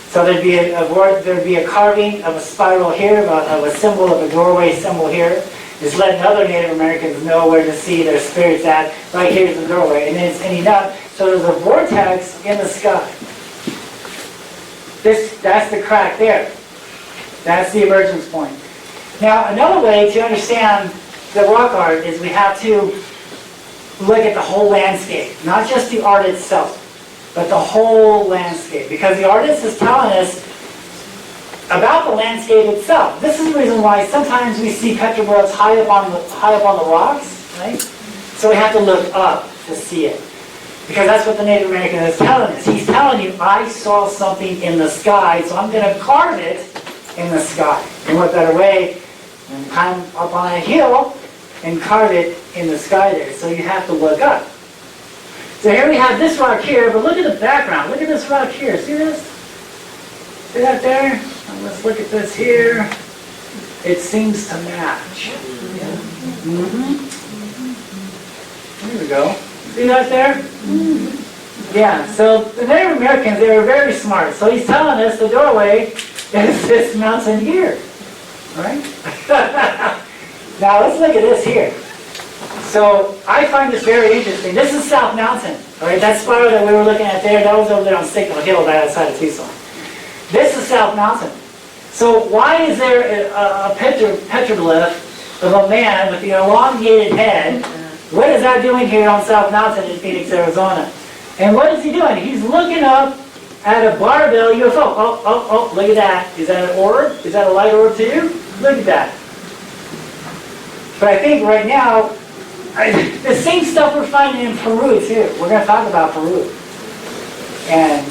So there'd be a carving of a spiral here, of a symbol of a doorway symbol here. Just letting other Native Americans know where to see their spirits at. Right here's the doorway, and then it's ending up. So there's a vortex in the sky. That's the crack there. That's the emergence point. Now, another way to understand the rock art is we have to look at the whole landscape, not just the art itself, but the whole landscape, because the artist is telling us about the landscape itself. This is the reason why sometimes we see petroglyphs high up on the rocks, right? So we have to look up to see it, because that's what the Native American is telling us. He's telling you, I saw something in the sky, so I'm going to carve it in the sky. And what better way than climb up on a hill and carve it in the sky there? So you have to look up. So here we have this rock here, but look at the background. Look at this rock here. See this? See that there? And let's look at this here. It seems to match. There we go. See that there? Yeah, so the Native Americans, they were very smart. So he's telling us the doorway is this mountain here. Right? Now let's look at this here. So I find this very interesting. This is South Mountain. Right? That spiral that we were looking at there, that was over there on Signal Hill right outside of Tucson. This is South Mountain. So why is there a petroglyph of a man with the elongated head? What is that doing here on South Mountain in Phoenix, Arizona? And what is he doing? He's looking up at a barbell UFO. Oh, look at that. Is that an orb? Is that a light orb to you? Look at that. But I think right now, the same stuff we're finding in Peru too. We're going to talk about Peru. And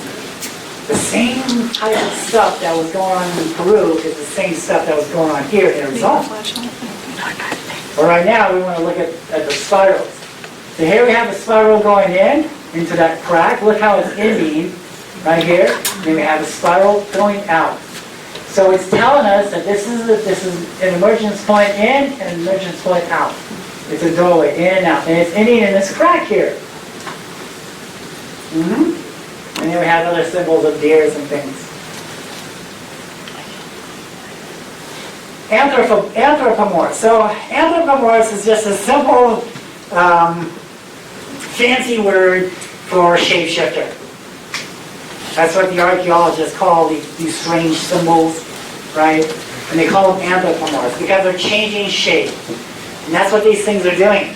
the same type of stuff that was going on in Peru is the same stuff that was going on here in Arizona. But right now, we want to look at the spirals. So here we have the spiral going into that crack. Look how it's ending right here. And then we have a spiral going out. So it's telling us that this is an emergence point in and an emergence point out. It's a doorway in and out. And it's ending in this crack here. And then we have other symbols of deers and things. Anthropomorph. So anthropomorph is just a simple, fancy word for shapeshifter. That's what the archaeologists call these strange symbols, right? And they call them anthropomorphs because they're changing shape. And that's what these things are doing.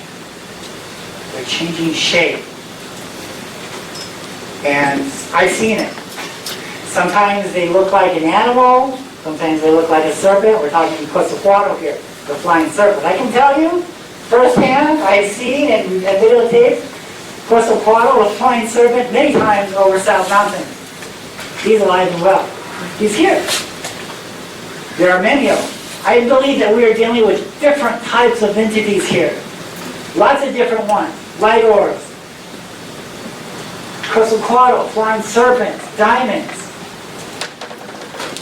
They're changing shape. And I've seen it. Sometimes they look like an animal. Sometimes they look like a serpent. We're talking Quetzalcoatl here, the flying serpent. I can tell you firsthand, I've seen and videotaped Quetzalcoatl, a flying serpent, many times over South Mountain. He's alive and well. He's here. There are many of them. I believe that we are dealing with different types of entities here. Lots of different ones. Light orbs, Quetzalcoatl, flying serpents, diamonds,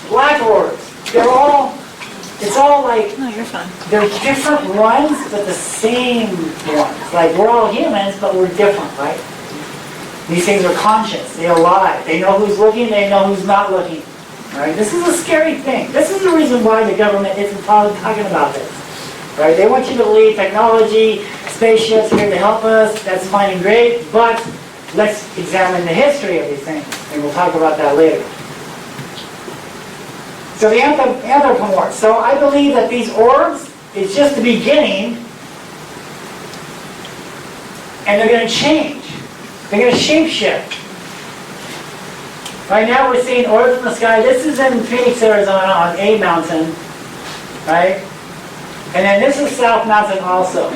black orbs. It's all like, no, you're fine. They're different ones, but the same ones. Like we're all humans, but we're different, right? These things are conscious. They're alive. They know who's looking. They know who's not looking. Right? This is a scary thing. This is the reason why the government isn't talking about this. Right? They want you to believe technology, spaceships here to help us. That's fine and great, but let's examine the history of these things, and we'll talk about that later. So the anthropomorphs. So I believe that these orbs is just the beginning, and they're going to change. They're going to shapeshift. Right now we're seeing orbs in the sky. This is in Phoenix, Arizona on A Mountain, right? And then this is South Mountain also,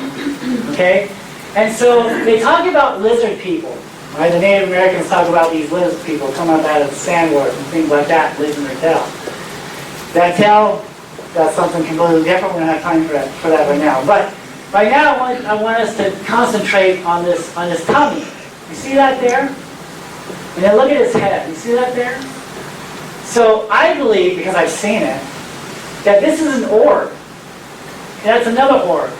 okay? And so they talk about lizard people, right? The Native Americans talk about these lizard people coming up out of the sandworms and things like that, live in their tail. That tail, that's something completely different. We don't have time for that right now. But right now I want us to concentrate on this tummy. You see that there? And then look at his head. You see that there? So I believe, because I've seen it, that this is an orb. And that's another orb.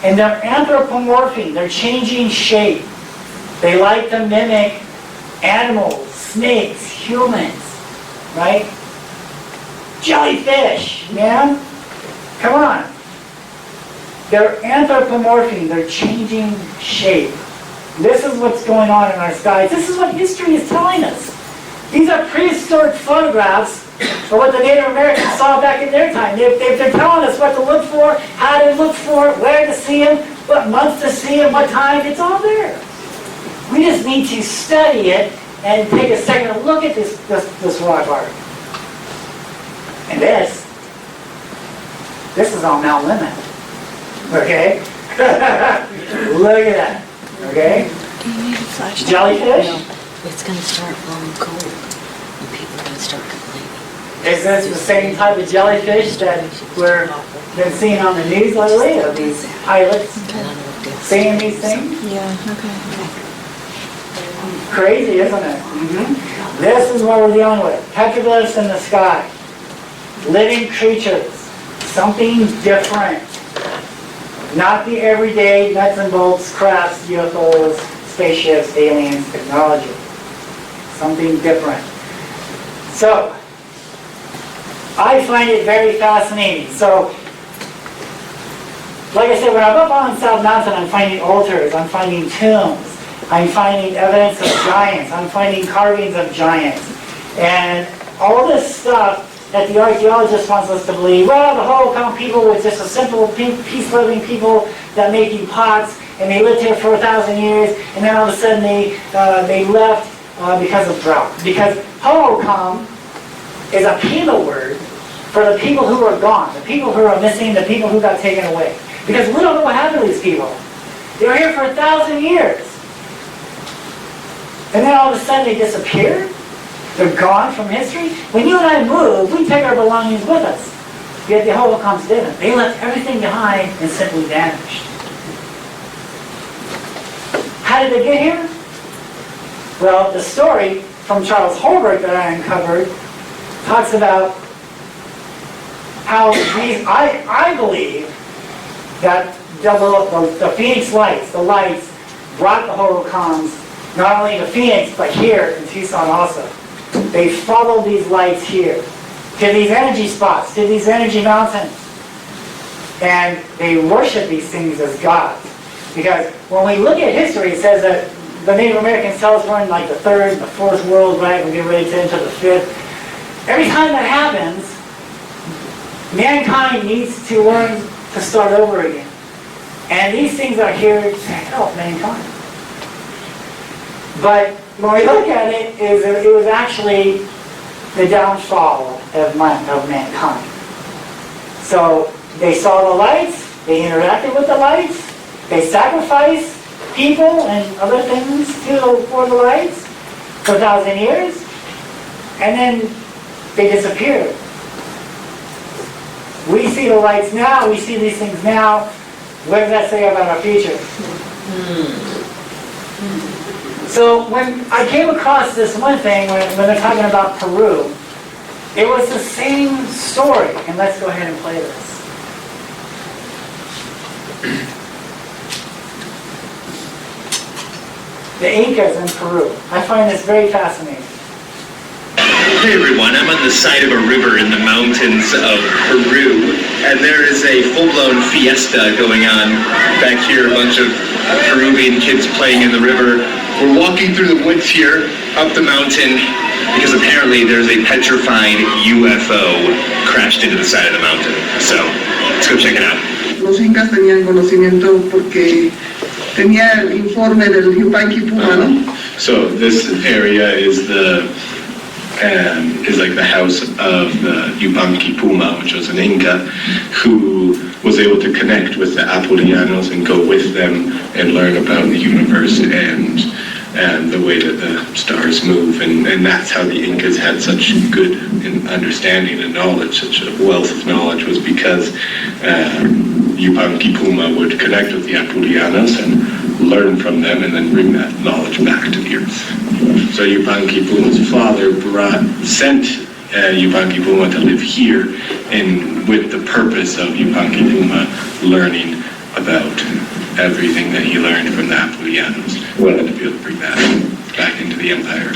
And they're anthropomorphing. They're changing shape. They like to mimic animals, snakes, humans, right? Jellyfish, man. Come on. They're anthropomorphing. They're changing shape. This is what's going on in our skies. This is what history is telling us. These are prehistoric photographs of what the Native Americans saw back in their time. They've been telling us what to look for, how to look for it, where to see them, what month to see them, what time. It's all there. We just need to study it and take a second to look at this rock art. And this is on Mount Lemon. Okay? Look at that. Okay? Jellyfish? It's going to start blowing cold, and people are going to start complaining. Is this the same type of jellyfish that we're been seeing on the news lately, of these pilots seeing these things? Yeah, okay. Crazy, isn't it? This is what we're dealing with. Petroglyphs in the sky. Living creatures. Something different. Not the everyday nuts and bolts, crafts, UFOs, spaceships, aliens, technology. Something different. So, I find it very fascinating. So, like I said, when I'm up on South Mountain, I'm finding altars, I'm finding tombs, I'm finding evidence of giants, I'm finding carvings of giants. And all this stuff that the archaeologist wants us to believe, well, the Hohokam people was just a simple, peace-loving people that making pots, and they lived here for 1,000 years, and then all of a sudden they left because of drought. Because Hohokam is a Pima word for the people who are gone, the people who are missing, the people who got taken away. Because we don't know what happened to these people. They were here for 1,000 years. And then all of a sudden they disappeared? They're gone from history? When you and I move, we take our belongings with us. Yet the Hohokams didn't. They left everything behind and simply vanished. How did they get here? Well, the story from Charles Holbrook that I uncovered talks about how these, I believe that the Phoenix lights, the lights, brought the Hohokams not only to Phoenix, but here in Tucson also. They followed these lights here, to these energy spots, to these energy mountains. And they worship these things as gods. Because when we look at history, it says that the Native Americans tell us we're in like the third, the fourth world, right? We're getting ready to enter the fifth. Every time that happens, mankind needs to learn to start over again. And these things are here to help mankind. But when we look at it, it was actually the downfall of mankind. So they saw the lights, they interacted with the lights, they sacrificed people and other things for the lights for 1,000 years, and then they disappeared. We see the lights now, we see these things now. What does that say about our future? So when I came across this one thing, when they're talking about Peru, it was the same story. And let's go ahead and play this. The Incas in Peru. I find this very fascinating. Hey everyone, I'm on the side of a river in the mountains of Peru, and there is a full-blown fiesta going on back here. A bunch of Peruvian kids playing in the river. We're walking through the woods here, up the mountain, because apparently there's a petrified UFO crashed into the side of the mountain. So, let's go check it out. Los incas tenían conocimiento porque tenía el informe del Yupanqui Puma, ¿no? So this area is like the house of the Yupanqui Puma, which was an Inca who was able to connect with the Apulianos and go with them and learn about the universe and the way that the stars move, and that's how the Incas had such good understanding and knowledge, such a wealth of knowledge, was because Yupanqui Puma would connect with the Apulianos and learn from them and then bring that knowledge back to the earth. So Yupanqui Puma's father sent Yupanqui Puma to live here, and with the purpose of Yupanqui Puma learning about everything that he learned from the Apulianos, wanted to be able to bring that back into the empire.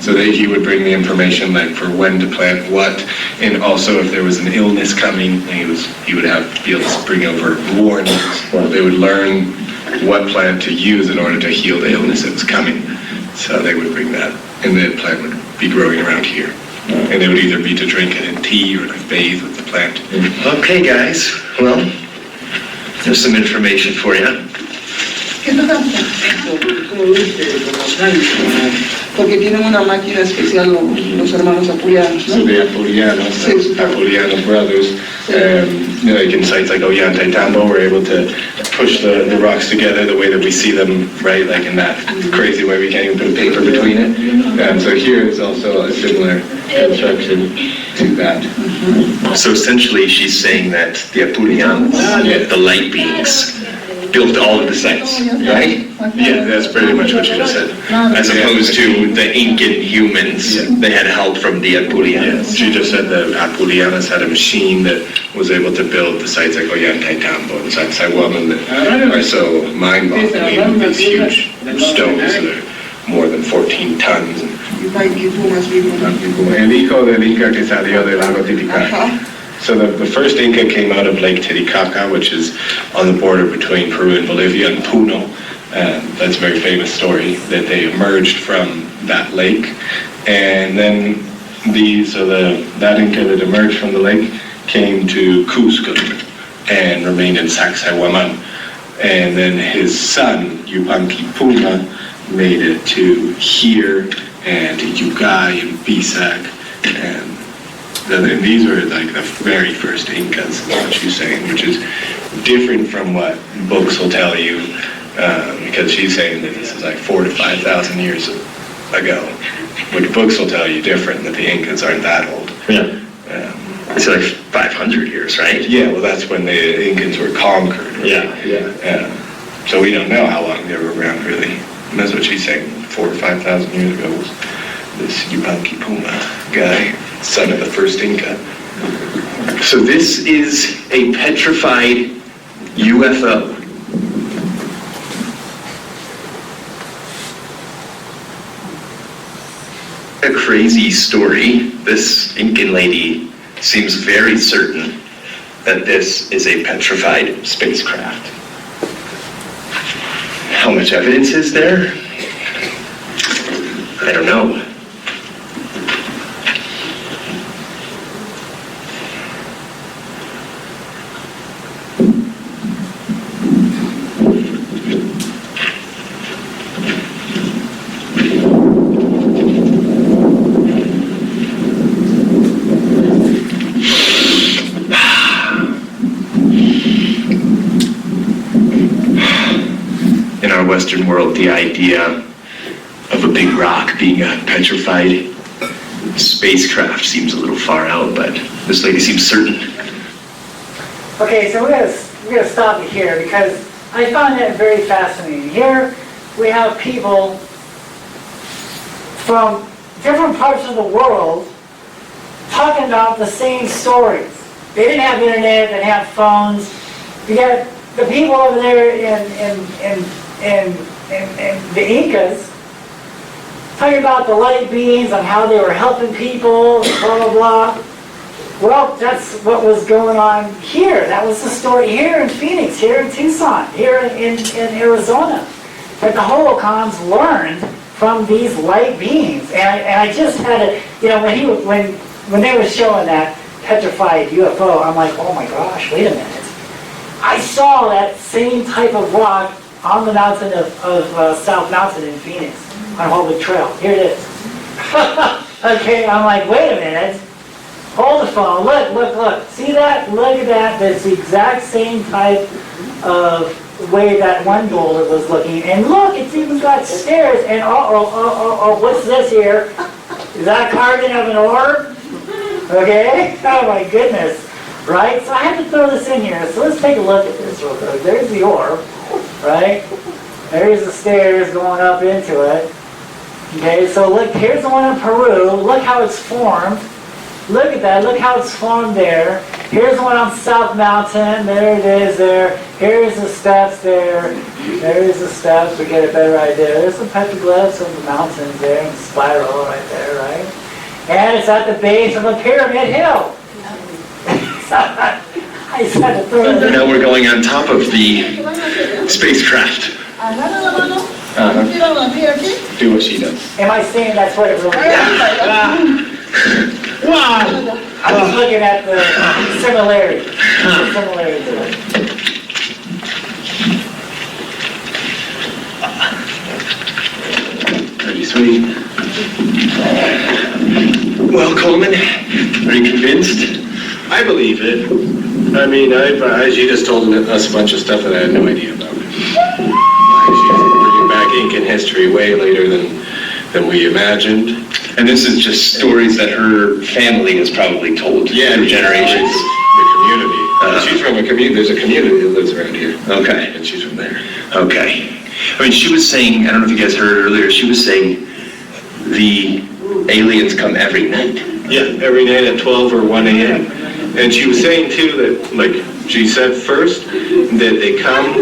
So that he would bring the information like for when to plant what, and also if there was an illness coming, he would be able to bring over warnings. They would learn what plant to use in order to heal the illness that was coming. So they would bring that, and the plant would be growing around here. And it would either be to drink it in tea or to bathe with the plant. Okay, guys, well, there's some information for you. ¿Qué tocan? Como los años, porque tienen una máquina especial los hermanos apulianos, ¿no? So the Apuliano brothers, like in sites like Ollantaytambo, were able to push the rocks together the way that we see them, right? Like in that crazy way, we can't even put a paper between it. And so here is also a similar construction to that. So essentially she's saying that the Apulianos, the light beings, built all of the sites, right? Yeah, that's pretty much what she just said. As opposed to the Incan humans, they had help from the Apulianos. She just said the Apulianos had a machine that was able to build the sites like Ollantaytambo and Sacsayhuaman that are so mind-boggling, these huge stones that are more than 14 tons. El hijo del Inca que salió del lago Titicaca. So the first Inca came out of Lake Titicaca, which is on the border between Peru and Bolivia, and Puno. That's a very famous story, that they emerged from that lake. And then that Inca that emerged from the lake came to Cusco and remained in Sacsayhuaman. And then his son, Yupanqui Puma, made it to here and to Yugay and Bisac, and these were like the very first Incas, what she's saying, which is different from what books will tell you, because she's saying that this is like 4,000 to 5,000 years ago, which books will tell you different, that the Incas aren't that old. Yeah. It's like 500 years, right? Yeah, well that's when the Incans were conquered. Right? Yeah. So we don't know how long they were around really. And that's what she's saying, 4,000 to 5,000 years ago was this Yupanqui Puma guy, son of the first Inca. So this is a petrified UFO. A crazy story. This Incan lady seems very certain that this is a petrified spacecraft. How much evidence is there? I don't know. Western world, the idea of a big rock being a petrified spacecraft seems a little far out, but this lady seems certain. Okay, so we're gonna stop it here because I found that very fascinating. Here we have people from different parts of the world talking about the same stories. They didn't have internet, they didn't have phones. You got the people over there in the Incas talking about the light beings and how they were helping people, blah, blah, blah. Well, that's what was going on here. That was the story here in Phoenix, here in Tucson, here in Arizona. That the holocrons learned from these light beings. And I just had a, when they were showing that petrified UFO, I'm like, oh my gosh, wait a minute. I saw that same type of rock on the mountain of South Mountain in Phoenix, on Hollywood Trail. Here it is. Okay, I'm like, wait a minute. Hold the phone. Look. See that? Look at that. That's the exact same type of way that one boulder was looking. And look, it's even got stairs. And what's this here? Is that a carving of an orb? Okay? Oh my goodness. Right? So I had to throw this in here. So let's take a look at this real quick. There's the orb, right? There's the stairs going up into it. Okay, so look, here's the one in Peru. Look how it's formed. Look at that. Look how it's formed there. Here's the one on South Mountain. There it is there. Here's the steps there. There's the steps. We get a better idea. There's some petroglyphs of the mountains there and the spiral right there, right? And it's at the base of a pyramid hill. I just had to throw it in. Now we're going on top of the spacecraft. Do what she does. Am I saying that's what it really is? Wow! I was looking at the similarity. The similarity to it. Pretty sweet. Well, Coleman, are you convinced? I believe it. I mean, she just told us a bunch of stuff that I had no idea about. Like, she's bringing back Incan history way later than we imagined. And this is just stories that her family has probably told through generations. The community. She's from a community. There's a community that lives around here. Okay. And she's from there. Okay. I mean, she was saying, I don't know if you guys heard it earlier, she was saying the aliens come every night. Yeah, every night at 12 or 1 a.m. And she was saying too that, like, she said first that they come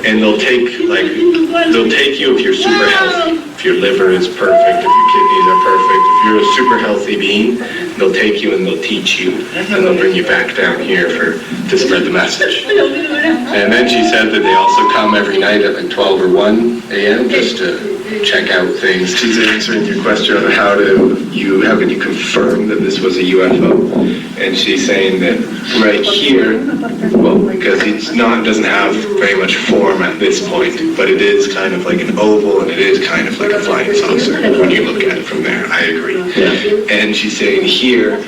and they'll take you if you're super healthy. If your liver is perfect, if your kidneys are perfect, if you're a super healthy being, they'll take you and they'll teach you and they'll bring you back down here to spread the message. And then she said that they also come every night at like 12 or 1 a.m. just to check out things. She's answering your question on how can you confirm that this was a UFO? And she's saying that right here, well, because doesn't have very much form at this point, but it is kind of like an oval and it is kind of like a flying saucer when you look at it from there. I agree. Yeah. And she's saying here,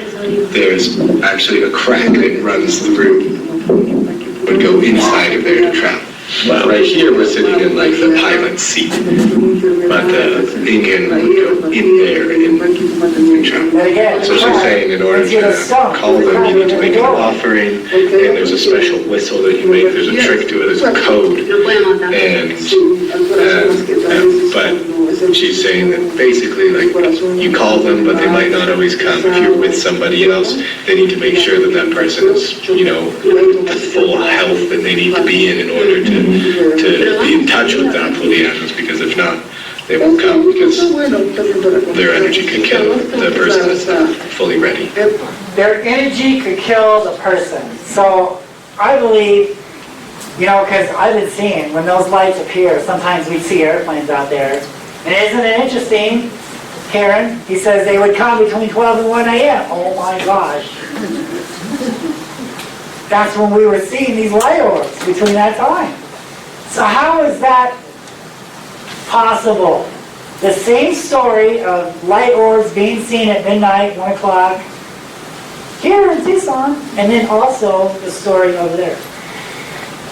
there's actually a crack that runs through, would go inside of there to travel. Well, right here we're sitting in like the pilot seat, but the Incan would go in there and travel. So she's saying in order to call them, you need to make an offering, and there's a special whistle that you make. There's a trick to it. There's a code, but she's saying that basically, like, you call them, but they might not always come. If you're with somebody else, they need to make sure that that person is, the full health that they need to be in order to be in touch with that Pleiadians, because if not, they won't come, because their energy could kill the person that's not fully ready. Their energy could kill the person. So I believe, because I've been seeing when those lights appear, sometimes we see airplanes out there. And isn't it interesting, Karen? He says they would come between 12 and 1 a.m. Oh my gosh. That's when we were seeing these light orbs between that time. So how is that possible? The same story of light orbs being seen at midnight, 1 o'clock, here in Tucson, and then also the story over there.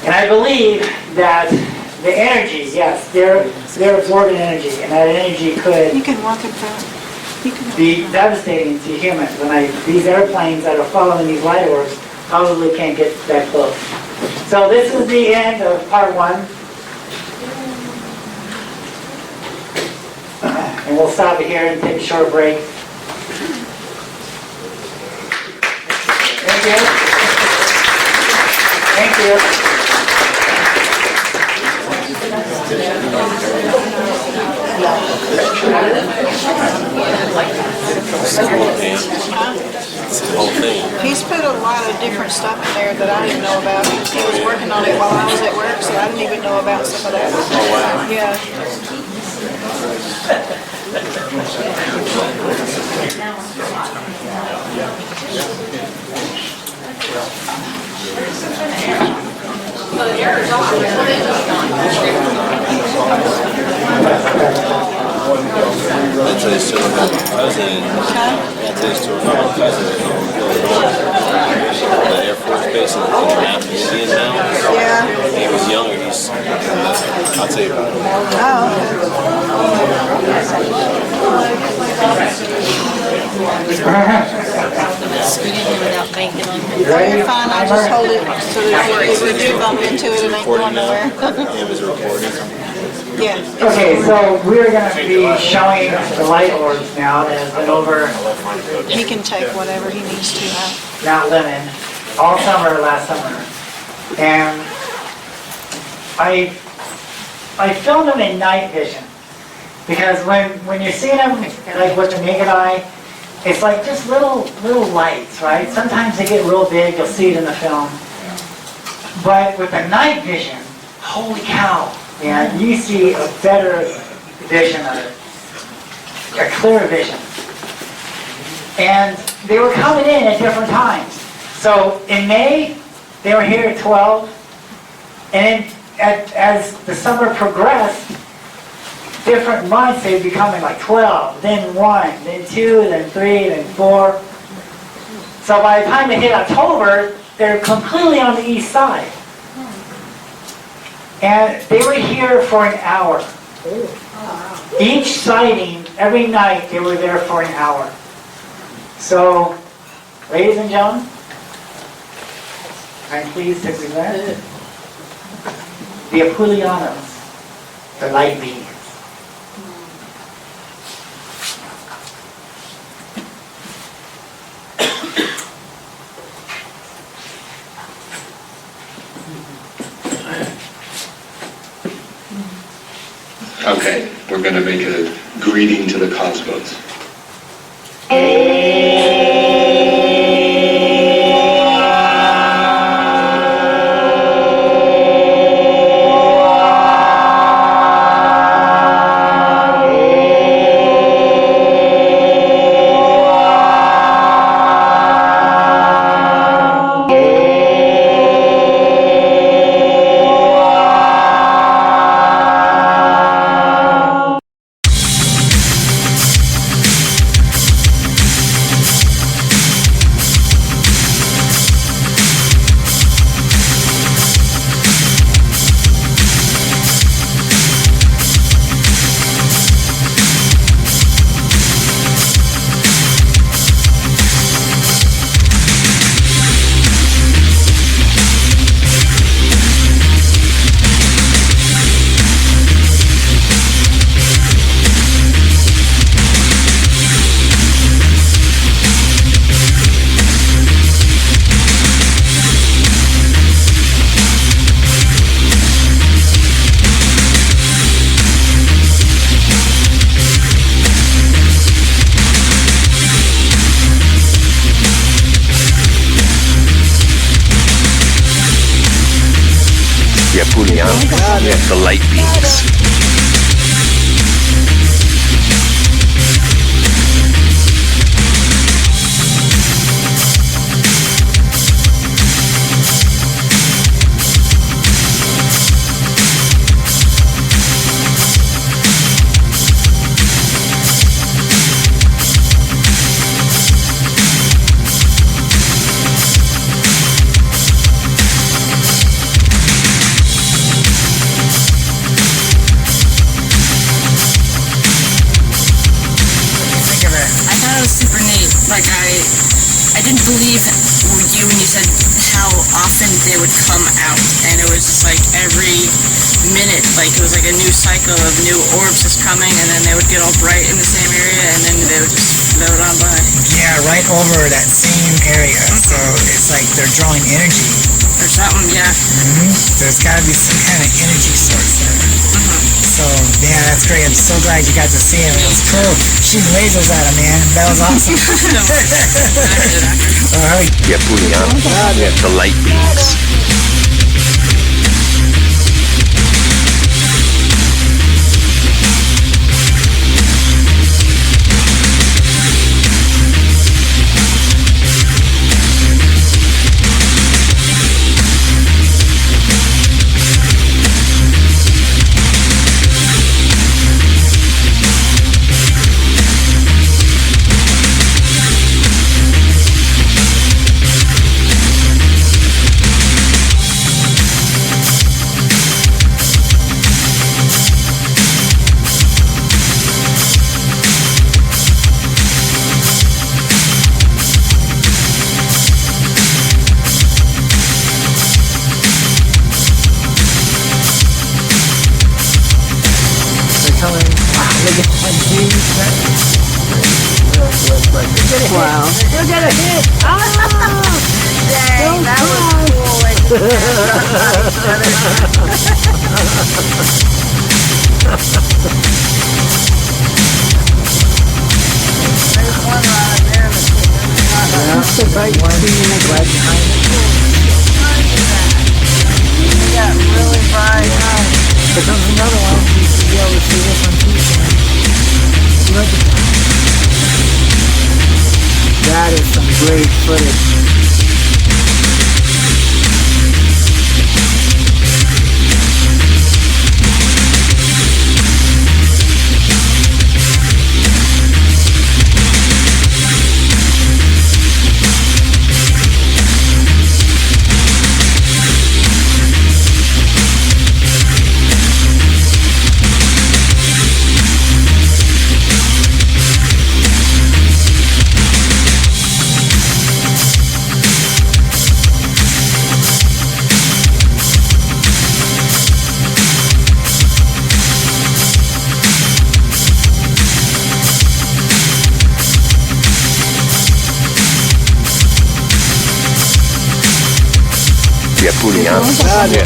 And I believe that the energy, yes, they're absorbing energy, and that energy could be devastating to humans. And these airplanes that are following these light orbs probably can't get that close. So this is the end of part 1. And we'll stop it here and take a short break. Thank you. Thank you. He's of different stuff in there that I didn't know about. He was working on it while I was at work, so I didn't even know about some of that. Oh, wow. Yeah. That's to my cousin. That's to my cousin in the Air Force Base in Indianapolis, Indian now. Yeah. When he was younger, I'll tell you about him. Without bacon on it. You're fine, I'll just hold it so that if we do bump into it, it ain't going nowhere. Yeah. Okay, so we're going to be showing the light orbs now that has been over He can take whatever he needs to out. Mount Lemon all summer, last summer. And I filmed them in night vision because when you're seeing them like with the naked eye, it's like just little lights, right? Sometimes they get real big, you'll see it in the film. But with the night vision, holy cow, man, you see a better vision of it, a clearer vision. And they were coming in at different times. So in May, they were here at 12, and then as the summer progressed, different months they'd be coming like 12, then 1, then 2, then 3, then 4. So by the time they hit October, they're completely on the east side. And they were here for an hour. Each sighting, every night, they were there for an hour. So, ladies and gentlemen, I'm pleased to present the Apulianos, the light beings. Okay, we're going to make a greeting to the cosmos. The light beings. I didn't believe you when you said how often they would come out, and it was just like every minute, like it was like a new cycle of new orbs just coming, and then they would get all bright in the same area, and then they would just float on by. Yeah, right over that same area. So it's like they're drawing energy. Or something, yeah. There's got to be some kind of energy source there. So yeah, that's great. I'm so glad you got to see him. It was cool. Shooting lasers at him, man. That was awesome. All right. Yeah, the light beings. Wow. Look at a hit! Ah! Dang, that was cool. Like, there's one right there. That's the right one. Right behind it. It got really bright. There comes another one. You should be able to see this on Tucson. Look at that. That is some great footage.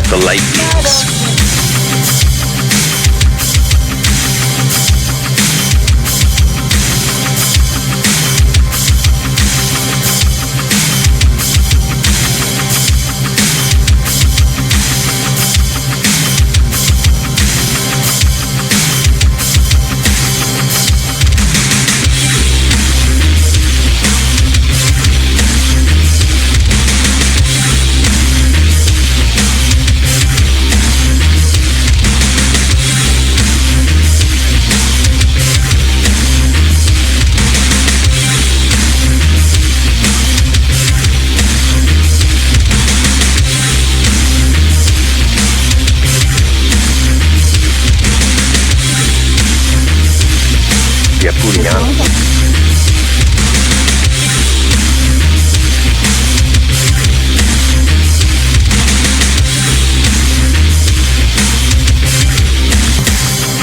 The light beings.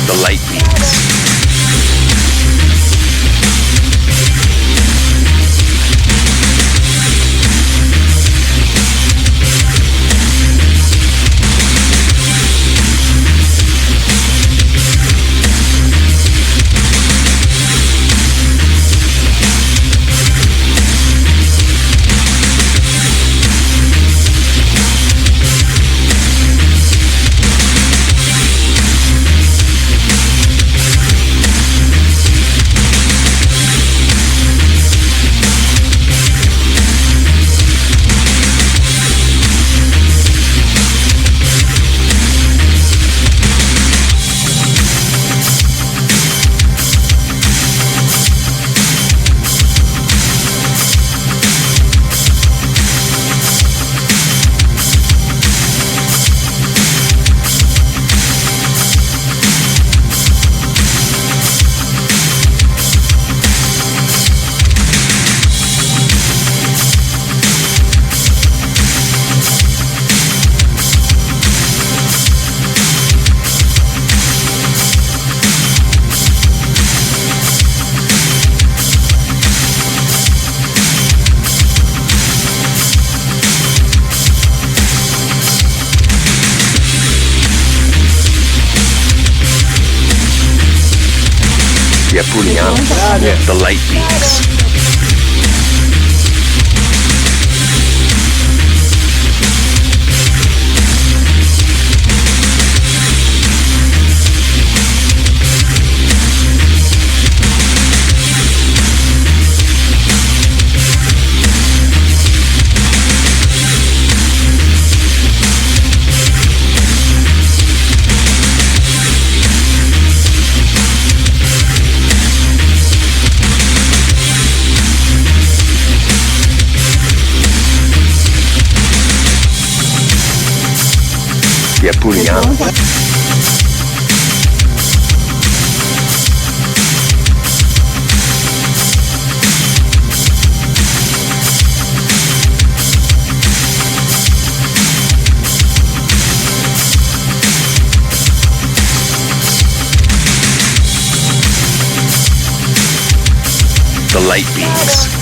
The light beings. The light beams. The light beams.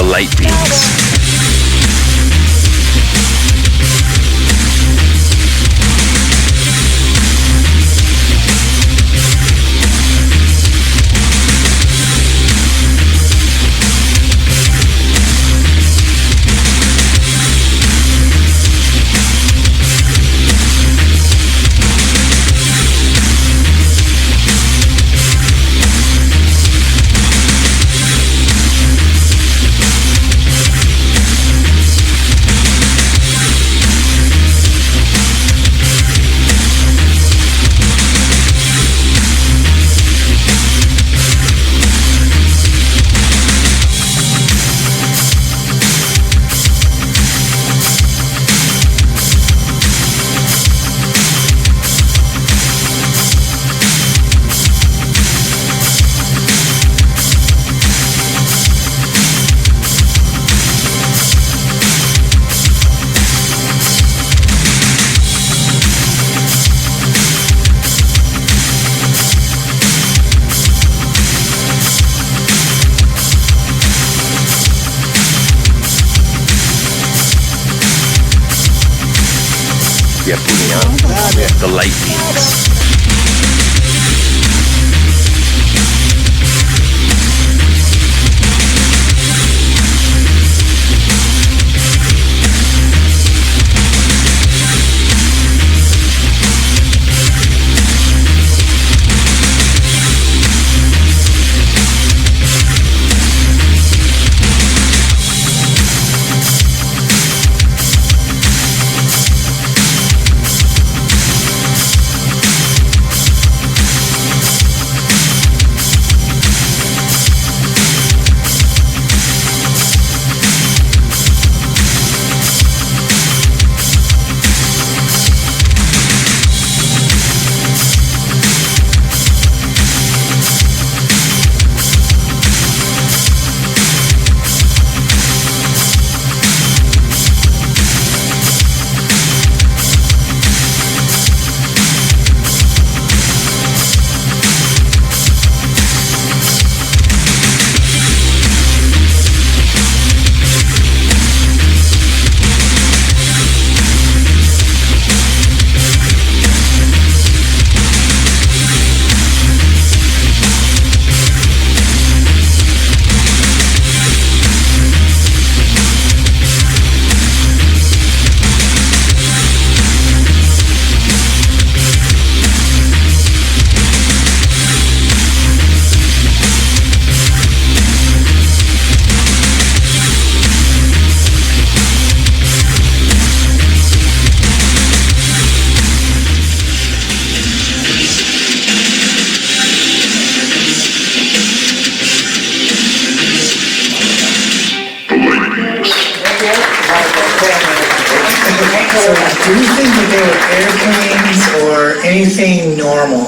The light beams. Yeah, Punyan. The light beings. So, do you think that they were airplanes or anything normal,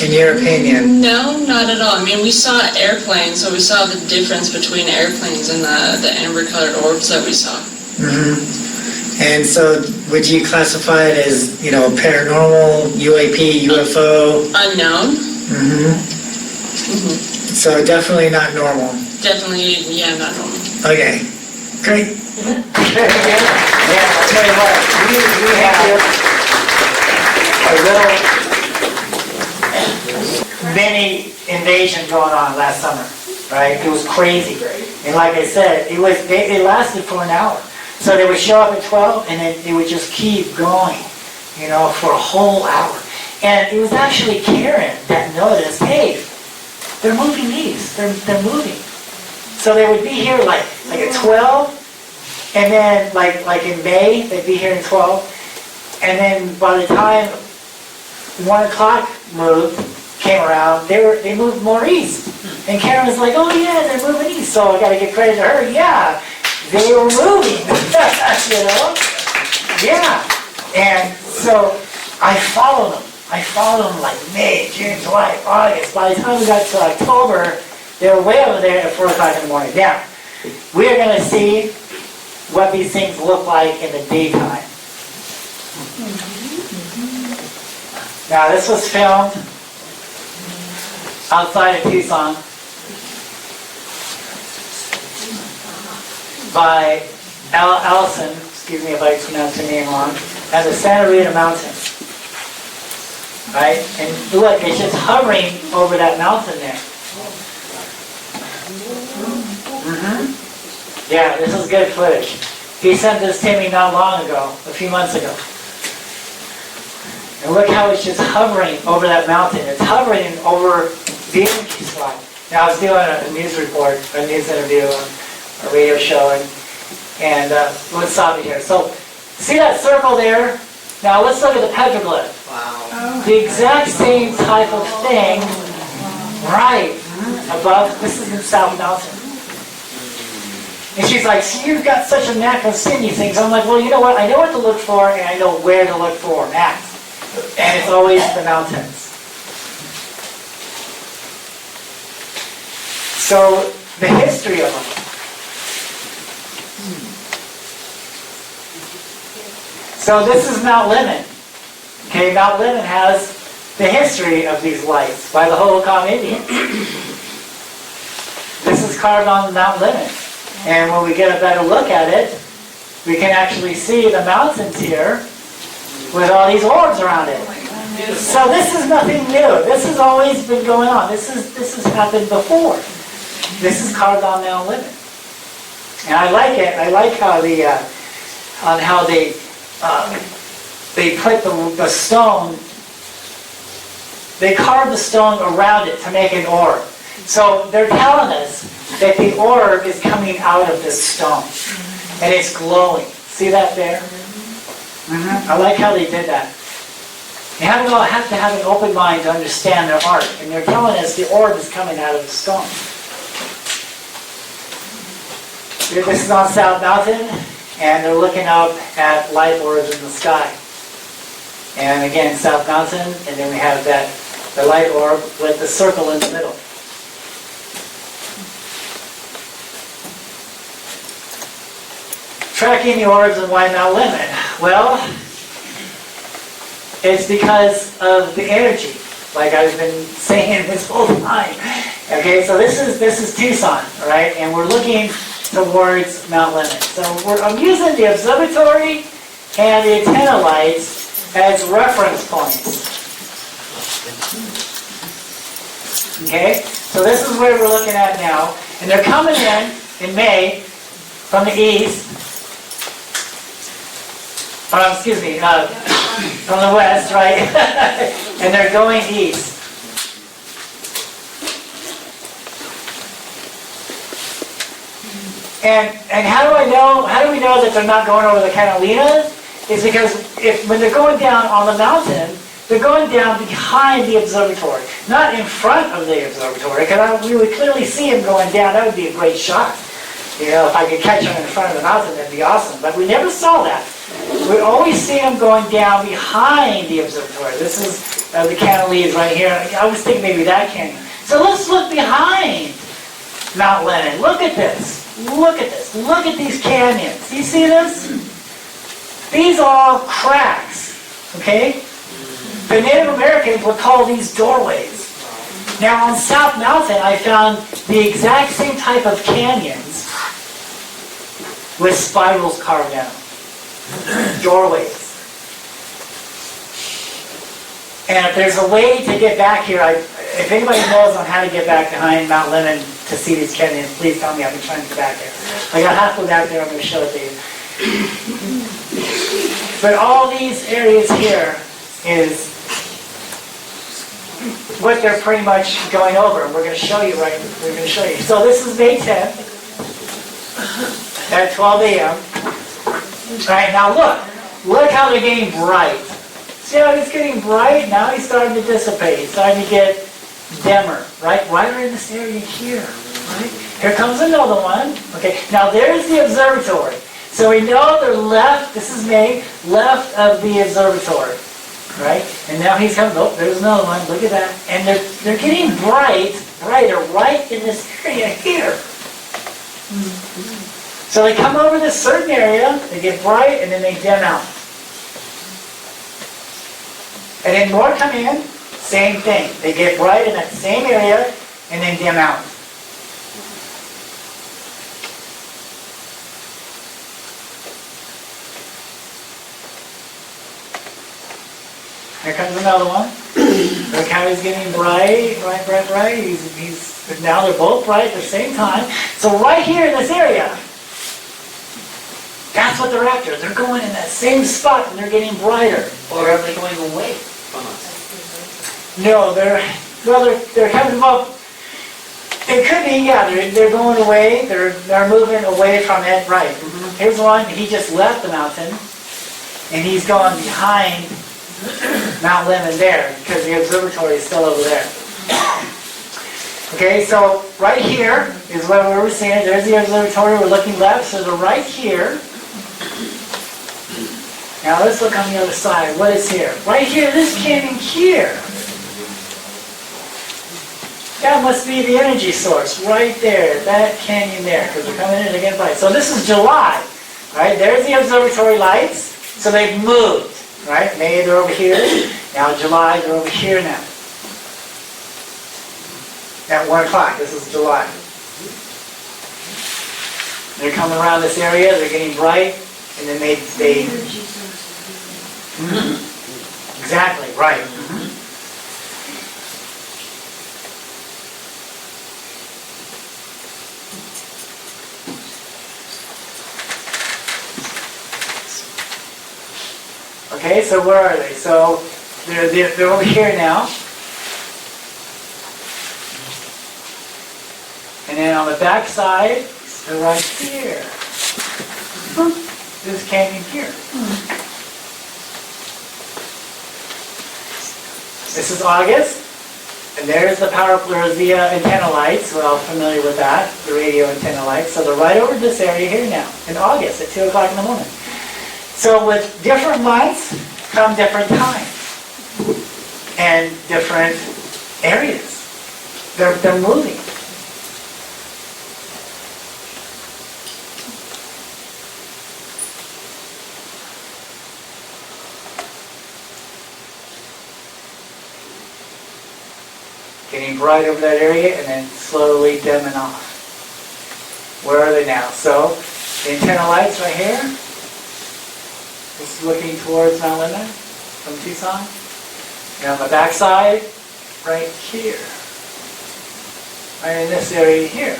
in your opinion? No, not at all. I mean, we saw airplanes, so we saw the difference between airplanes and the amber-colored orbs that we saw. Mm-hmm. And so, would you classify it as, paranormal, UAP, UFO? Unknown. Mm-hmm. Mm-hmm. So definitely not normal. Definitely, yeah, not normal. Okay, great. Yeah, I'll tell you what, we had a little mini invasion going on last summer, right? It was crazy. And like I said, it lasted for an hour. So they would show up at 12 and then they would just keep going, for a whole hour. And it was actually Karen that noticed, hey, they're moving these, they're moving. So they would be here like at 12, and then like in May, they'd be here in 12, and then by the time 1 o'clock came around, they moved more east. And Karen was like, oh yeah, they're moving east, so I gotta give credit to her. Yeah, they were moving, Yeah, and so I followed them like May, June, July, August. By the time we got to October, they were way over there at 4 o'clock in the morning. Now, we're going to see what these things look like in the daytime. Now, this was filmed outside of Tucson by Allison, excuse me if I pronounced her name wrong, at the Santa Rita Mountains. Right? And look, it's just hovering over that mountain there. Mm-hmm. Yeah, this is good footage. He sent this to me not long ago, a few months ago. And look how it's just hovering over that mountain. It's hovering over the energy spot. Now, I was doing a news report, a news interview, a radio show, and let's stop it here. So, see that circle there? Now, let's look at the petroglyph. Wow. The exact same type of thing, right above. This is in South Mountain. And she's like, see, you've got such a knack of seeing these things. I'm like, well, you know what? I know what to look for, and I know where to look for at. And it's always the mountains. So, the history of them. So this is Mount Lemmon. Okay, Mount Lemmon has the history of these lights by the Hohokam Indians. This is carved on Mount Lemmon. And when we get a better look at it, we can actually see the mountains here with all these orbs around it. So this is nothing new. This has always been going on. This has happened before. This is carved on Mount Lemon. And I like it. I like how they put the stone, they carved the stone around it to make an orb. So they're telling us that the orb is coming out of this stone. And it's glowing. See that there? I like how they did that. You have to have an open mind to understand their art. And they're telling us the orb is coming out of the stone. This is on South Mountain, and they're looking up at light orbs in the sky. And again, South Mountain, and then we have the light orb with the circle in the middle. Tracking the orbs and why Mount Lemon? Well, it's because of the energy, like I've been saying this whole time. Okay, so this is Tucson, all right, and we're looking towards Mount Lemon. So I'm using the observatory and the antenna lights as reference points. Okay, so this is where we're looking at now, and they're coming in May from the east. From the west, right? And they're going east. And how do we know that they're not going over the Catalina? Is because when they're going down on the mountain, they're going down behind the observatory, not in front of the observatory, because we would clearly see them going down. That would be a great shot. You know, if I could catch them in front of the mountain, that'd be awesome. But we never saw that. We always see them going down behind the observatory. This is the cantilevers right here. I was thinking maybe that canyon. So let's look behind Mount Lemon. Look at this. Look at this. Look at these canyons. Do you see this? These are all cracks. Okay? The Native Americans would call these doorways. Now on South Mountain, I found the exact same type of canyons with spirals carved out. Doorways. And if there's a way to get back here, if anybody knows on how to get back behind Mount Lemon to see these canyons, please tell me. I've been trying to get back there. I got halfway back there. I'm going to show it to you. But all these areas here is what they're pretty much going over. We're going to show you right. We're going to show you. So this is May 10th at 12 a.m. All right, now look how they're getting bright. See how he's getting bright? Now he's starting to dissipate. He's starting to get dimmer, right? Right in this area here, right? Here comes another one. Okay, now there's the observatory. So we know they're left, this is May, left of the observatory, right? And now he's coming, oh, there's another one, look at that. And they're getting brighter right in this area here. So they come over this certain area, they get bright, and then they dim out. And then more come in, same thing. They get bright in that same area, and then dim out. Here comes another one. Look how he's getting bright. Now they're both bright at the same time. So right here in this area, that's what they're after. They're going in that same spot and they're getting brighter. Or are they going away from us? No, they're coming up. It could be, yeah, they're going away. They're moving away from it, right. Here's one, he just left the mountain and he's going behind Mount Lemon there because the observatory is still over there. Okay, so right here is what we were seeing. There's the observatory. We're looking left, so they're right here. Now let's look on the other side. What is here? Right here, this canyon here. That must be the energy source right there, that canyon there, because we're coming in again bright. So this is July, right? There's the observatory lights. So they've moved, right? May, they're over here. Now July, they're over here now. At 1 o'clock, this is July. They're coming around this area, they're getting bright, and then Exactly, right. Okay, so where are they? So they're over here now. And then on the back side, they're right here. This canyon here. This is August, and there's the antenna lights. We're all familiar with that, the radio antenna lights. So they're right over this area here now, in August at 2 o'clock in the morning. So with different months come different times and different areas. They're moving. Getting bright over that area and then slowly dimming off. Where are they now? So the antenna lights right here. This is looking towards Mount Lemmon from Tucson. And on the back side, right here. Right in this area here.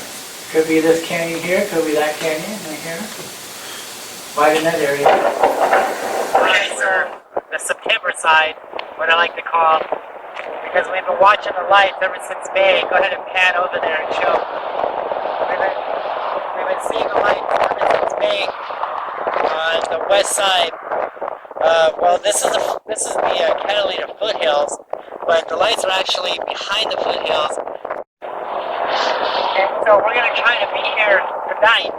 Could be this canyon here, could be that canyon right here. Right in that area. Okay, sir. The September side, what I like to call, because we've been watching the lights ever since May. Go ahead and pan over there and show. We've been seeing the lights ever since May on the west side. Well, this is the Catalina foothills, but the lights are actually behind the foothills. And so we're going to try to be here tonight,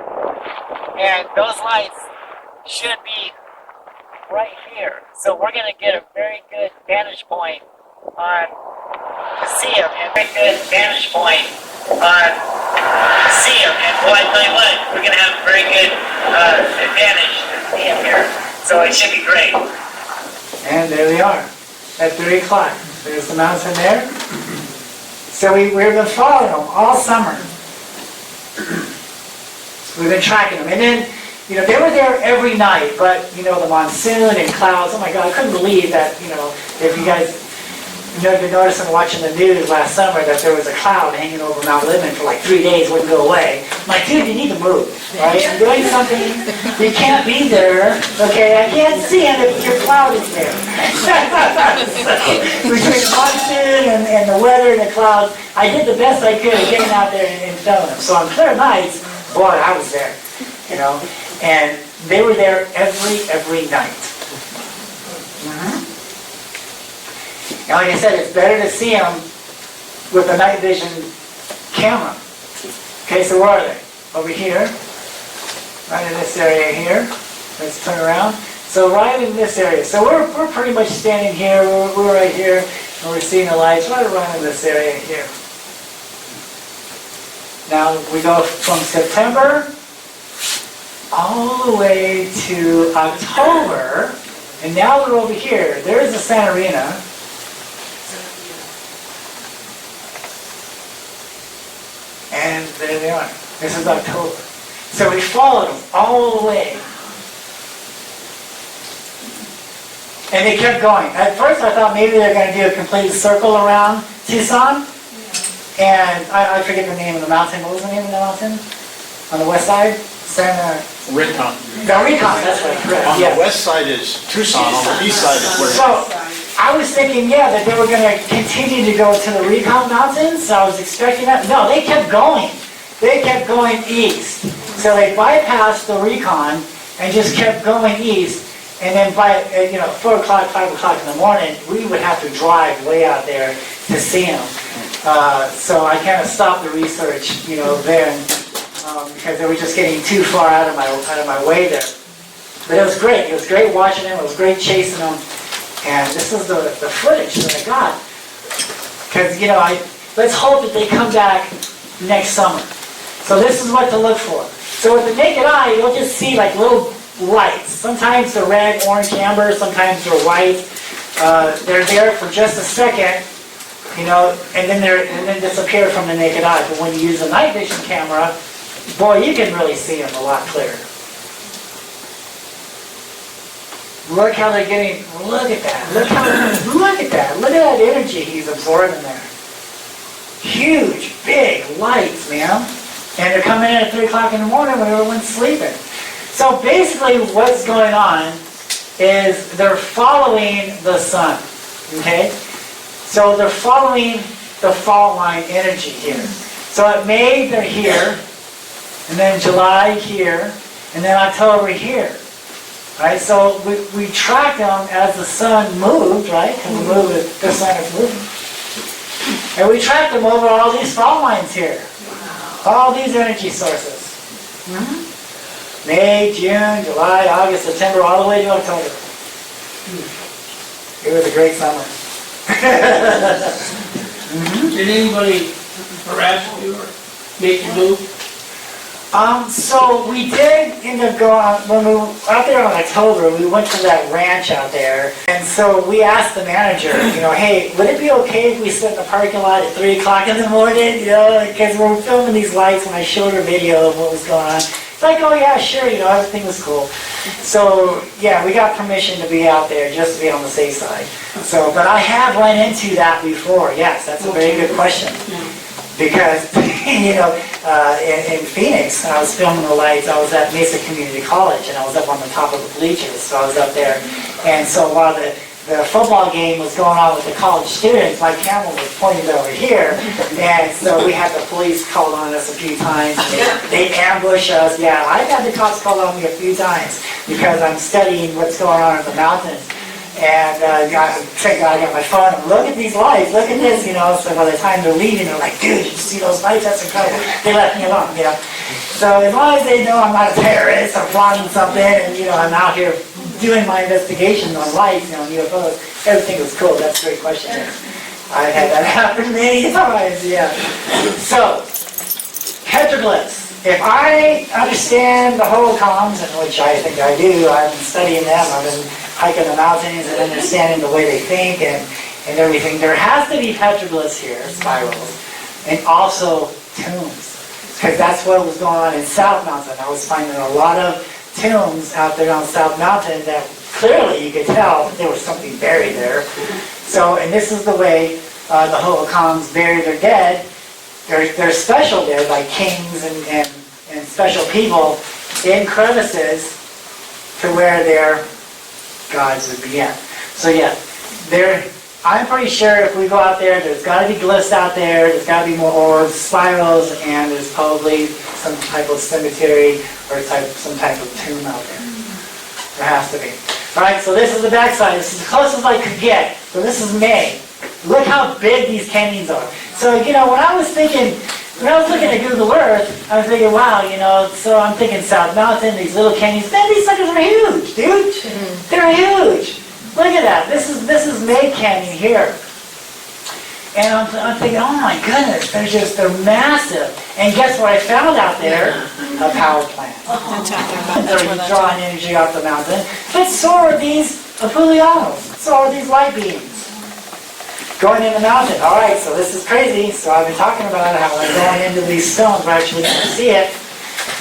and those lights should be right here. So we're going to get a very good vantage point to see them, and very good vantage point to see them. And boy, I tell you what, we're going to have a very good advantage to see them here. So it should be great. And there they are at 3 o'clock. There's the mountain there. So we've been following them all summer. We've been tracking them. And then, you know, they were there every night, but, you know, the monsoon and clouds, oh my God, I couldn't believe that, you know, if you guys noticed in watching the news last summer that there was a cloud hanging over Mount Lemmon for like 3 days, wouldn't go away. I'm like, dude, you need to move, right? I'm doing something, you can't be there, okay? I can't see it if your cloud is there. Between the monsoon and the weather and the clouds, I did the best I could at getting out there and filming them. So on clear nights, boy, I was there, you know? And they were there every night. And like I said, it's better to see them with a night vision camera. Okay, so where are they? Over here. Right in this area here. Let's turn around. So right in this area. So we're pretty much standing here. We're right here. And we're seeing the lights right around in this area here. Now we go from September all the way to October. And now we're over here. There's the Santa Rita. And there they are. This is October. So we followed them all the way. And they kept going. At first I thought maybe they're going to do a complete circle around Tucson. And I forget the name of the mountain. What was the name of the mountain? On the west side? Rincon. The Rincon, that's right. Correct. On Yeah. the west side is Tucson, on the east side is where... So, I was thinking, yeah, that they were going to continue to go to the Rincon Mountains. So I was expecting that. No, they kept going. They kept going east. So they bypassed the Rincon and just kept going east. And then by 4 o'clock, 5 o'clock in the morning, we would have to drive way out there to see them. So I kind of stopped the research, then, because they were just getting too far out of my way there. But it was great. It was great watching them. It was great chasing them. And this is the footage that I got. Because, let's hope that they come back next summer. So this is what to look for. So with the naked eye, you'll just see like little lights. Sometimes they're red, orange, amber. Sometimes they're white. They're there for just a second, and then disappear from the naked eye. But when you use a night vision camera, boy, you can really see them a lot clearer. Look how they're getting, look at that. Look at that. Look at that energy he's absorbing there. Huge, big lights, man. And they're coming in at 3 o'clock in the morning when everyone's sleeping. So basically what's going on is they're following the sun, okay? So they're following the fault line energy here. So at May, they're here, and then July here, and then October here. Right? So we track them as the sun moved, right? And the sun is moving. And we track them over all these fault lines here. All these energy sources. May, June, July, August, September, all the way to October. It was a great summer. Did anybody harass you or make you move? So we did end up going, when we were out there in October, we went to that ranch out there, and so we asked the manager, hey, would it be okay if we sit in the parking lot at 3 o'clock in the morning, because we're filming these lights, and I showed her video of what was going on. It's like, oh yeah, sure, everything was cool. So, yeah, we got permission to be out there just to be on the safe side. So, but I have run into that before, yes, that's a very good question. Because, in Phoenix, I was filming the lights, I was at Mesa Community College, and I was up on the top of the bleachers, so I was up there. And so while the football game was going on with the college students, my camera was pointed over here, and so we had the police called on us a few times. They ambushed us. Yeah, I've had the cops called on me a few times because I'm studying what's going on in the mountains. And thank God I got my phone, and look at these lights, look at this, so by the time they're leaving, they're like, dude, did you see those lights? That's incredible. They left me alone, So as long as they know I'm not a terrorist or plotting something, and, I'm out here doing my investigations on lights, on UFOs, everything was cool. That's a great question. I've had that happen many times, yeah. So, petroglyphs. If I understand the holocauns, and which I think I do, I've been studying them, I've been hiking the mountains and understanding the way they think and everything, there has to be petroglyphs here, spirals, and also tombs. Because that's what was going on in South Mountain. I was finding a lot of tombs out there on South Mountain that clearly you could tell that there was something buried there. So, and this is the way the holocauns bury their dead. They're special dead, like kings and special people, in crevices to where their gods would be at. So yeah, I'm pretty sure if we go out there's got to be glyphs out there's got to be more orbs, spirals, and there's probably some type of cemetery or some type of tomb out there. There has to be. Alright, so this is the backside. This is the closest I could get. So this is May. Look how big these canyons are. So, when I was looking at Google Earth, I was thinking, wow, so I'm thinking South Mountain, these little canyons, man, these suckers are huge, dude. They're huge. Look at that. This is May Canyon here. And I'm thinking, oh my goodness, they're massive. And guess what I found out there? A power plant. They're drawing energy off the mountain. But so are these Apulianos. So are these light beams. Going in the mountain. All right, so this is crazy. So I've been talking about how we're going into these stones. We're actually going to see it.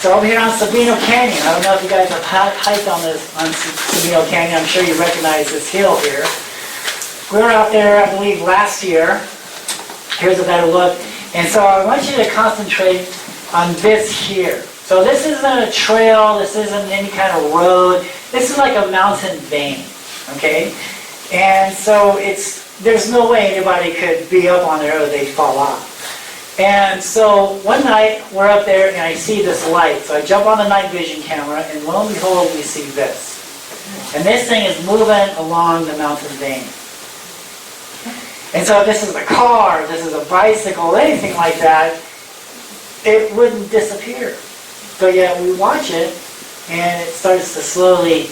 So over here on Sabino Canyon, I don't know if you guys have hiked on Sabino Canyon. I'm sure you recognize this hill here. We were out there, I believe, last year. Here's a better look. And so I want you to concentrate on this here. So this isn't a trail. This isn't any kind of road. This is like a mountain vein. Okay? And so there's no way anybody could be up on there or they'd fall off. And so one night we're up there and I see this light. So I jump on the night vision camera and lo and behold we see this. And this thing is moving along the mountain vein. And so if this is a car, this is a bicycle, anything like that, it wouldn't disappear. So yeah, we watch it and it starts to slowly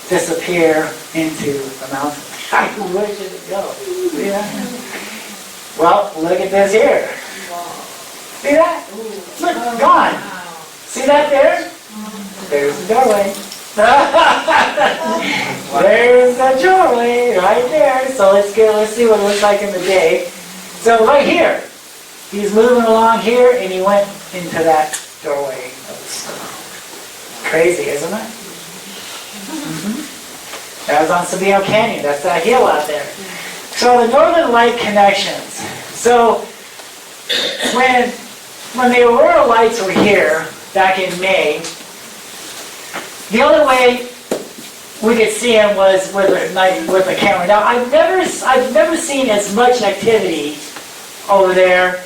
disappear into the mountain. Where did it go? See that? Well, look at this here. See that? Look, gone. See that there? There's the doorway. There's the doorway right there. So let's see what it looks like in the day. So right here, he's moving along here and he went into that doorway. Crazy, isn't it? That was on Sabino Canyon. That's that hill out there. So the Northern Light connections. So when the aurora lights were here back in May, the only way we could see them was with a camera. Now I've never seen as much activity over there,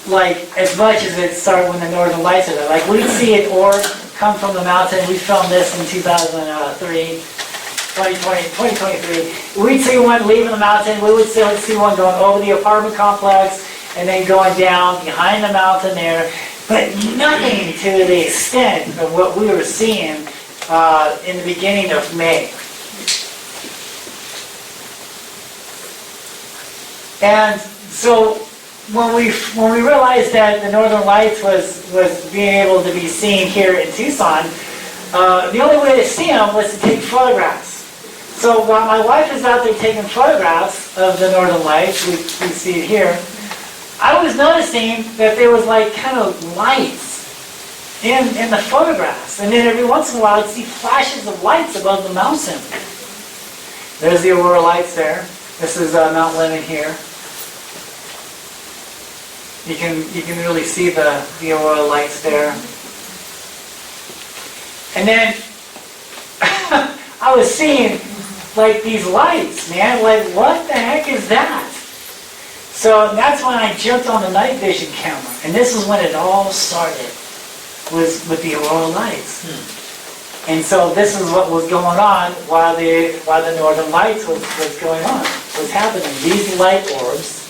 like as much as it started when the Northern Lights are there. Like we'd see an orb come from the mountain. We filmed this in 2023. We'd see one leaving the mountain. We would still see one going over the apartment complex and then going down behind the mountain there. But nothing to the extent of what we were seeing in the beginning of May. And so when we realized that the Northern Lights was being able to be seen here in Tucson, the only way to see them was to take photographs. So while my wife is out there taking photographs of the Northern Lights, we see it here, I was noticing that there was like kind of lights in the photographs. And then every once in a while I'd see flashes of lights above the mountain. There's the aurora lights there. This is Mount Lemmon here. You can really see the aurora lights there. And then I was seeing like these lights, man. Like, what the heck is that? So that's when I jumped on the night vision camera. And this is when it all started, was with the aurora lights. And so this is what was going on while the Northern Lights was going on, was happening. These light orbs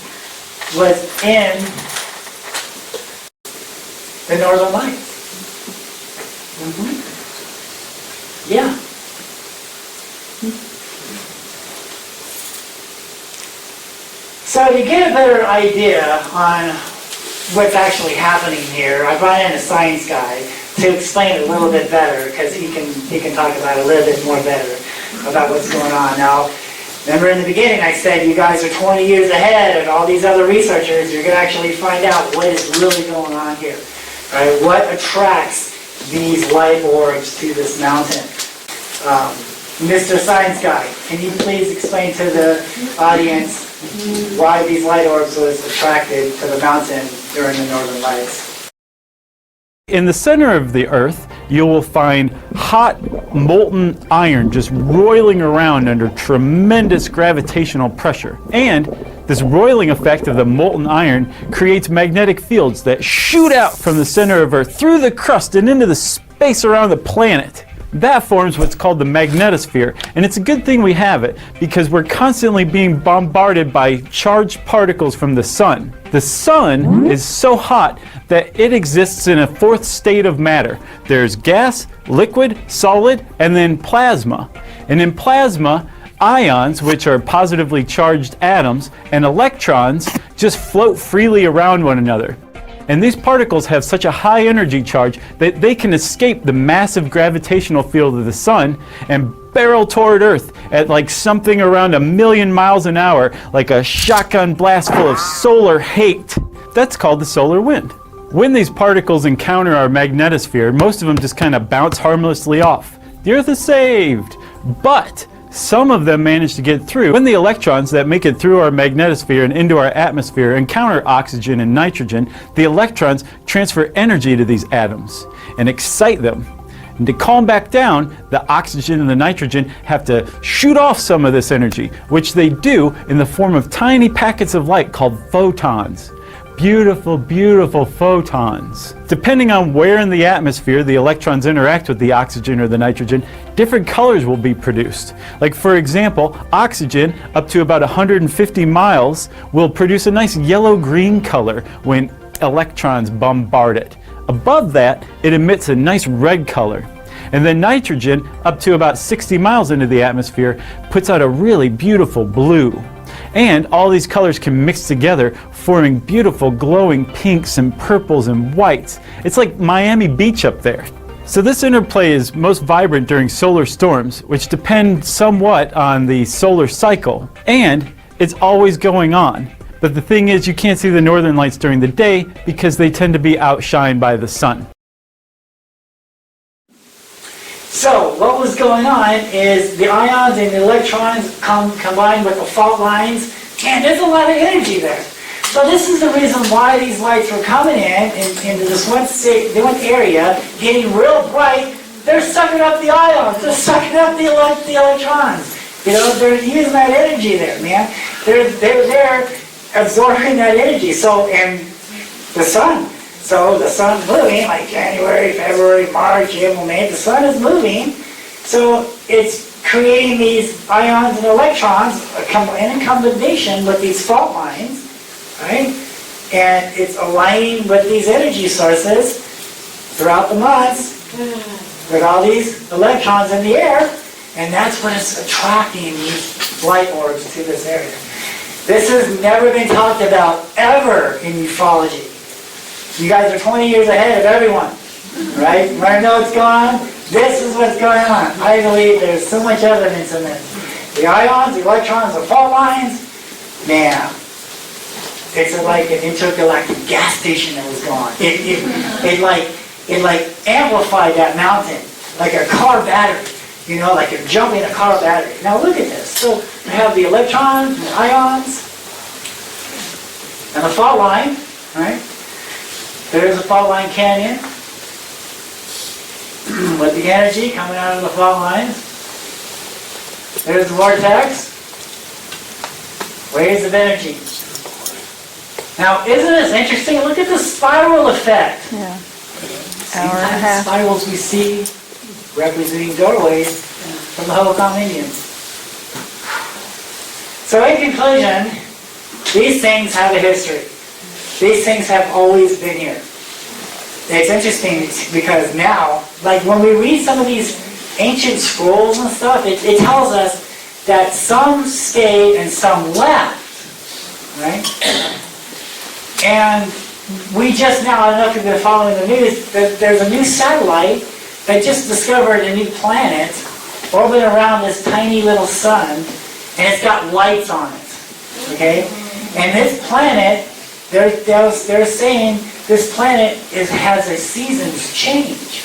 was in the Northern Lights. Yeah. So to get a better idea on what's actually happening here, I brought in a science guy to explain it a little bit better, because he can talk about it a little bit more better about what's going on. Now, remember in the beginning I said you guys are 20 years ahead of all these other researchers. You're going to actually find out what is really going on here. Right? What attracts these light orbs to this mountain? Mr. Science Guy, can you please explain to the audience why these light orbs was attracted to the mountain during the Northern Lights? In the center of the Earth, you will find hot, molten iron just roiling around under tremendous gravitational pressure. And this roiling effect of the molten iron creates magnetic fields that shoot out from the center of Earth through the crust and into the space around the planet. That forms what's called the magnetosphere, and it's a good thing we have it, because we're constantly being bombarded by charged particles from the sun. The sun is so hot that it exists in a fourth state of matter. There's gas, liquid, solid, and then plasma. And in plasma, ions, which are positively charged atoms, and electrons just float freely around one another. And these particles have such a high energy charge that they can escape the massive gravitational field of the sun and barrel toward Earth at like something around 1,000,000 miles an hour, like a shotgun blast full of solar hate. That's called the solar wind. When these particles encounter our magnetosphere, most of them just kind of bounce harmlessly off. The Earth is saved. But some of them manage to get through. When the electrons that make it through our magnetosphere and into our atmosphere encounter oxygen and nitrogen, the electrons transfer energy to these atoms and excite them. And to calm back down, the oxygen and the nitrogen have to shoot off some of this energy, which they do in the form of tiny packets of light called photons. Beautiful, beautiful photons. Depending on where in the atmosphere the electrons interact with the oxygen or the nitrogen, different colors will be produced. Like for example, oxygen up to about 150 miles will produce a nice yellow-green color when electrons bombard it. Above that, it emits a nice red color. And then nitrogen up to about 60 miles into the atmosphere puts out a really beautiful blue. And all these colors can mix together, forming beautiful glowing pinks and purples and whites. It's like Miami Beach up there. So this interplay is most vibrant during solar storms, which depend somewhat on the solar cycle. And it's always going on. But the thing is, you can't see the northern lights during the day because they tend to be outshined by the sun. So what was going on is the ions and the electrons combined with the fault lines, and there's a lot of energy there. So this is the reason why these lights were coming into this one area, getting real bright. They're sucking up the ions. They're sucking up the electrons. You know, they're using that energy there, man. They're absorbing that energy. So, and the sun. So the sun's moving, like January, February, March, April, May. The sun is moving. So it's creating these ions and electrons in combination with these fault lines. Right? And it's aligning with these energy sources throughout the months with all these electrons in the air, and that's when it's attracting these light orbs to this area. This has never been talked about ever in ufology. You guys are 20 years ahead of everyone, right? You want to know what's going on? This is what's going on. I believe there's so much evidence in this. The ions, the electrons, the fault lines, man. It's like an intergalactic gas station that was going. It amplified that mountain, like a car battery. You know, like you're jumping a car battery. Now look at this. So we have the electrons, the ions, and the fault line, right? There's a fault line canyon with the energy coming out of the fault lines. There's the vortex. Waves of energy. Now, isn't this interesting? Look at the spiral effect. Yeah. Same kind of spirals we see representing doorways from the Hohokam Indians. So in conclusion, these things have a history. These things have always been here. It's interesting because now, like when we read some of these ancient scrolls and stuff, it tells us that some stayed and some left, right? And we just now, I don't know if you've been following the news, there's a new satellite that just discovered a new planet orbiting around this tiny little sun, and it's got lights on it, okay? And this planet, they're saying this planet has a seasons change.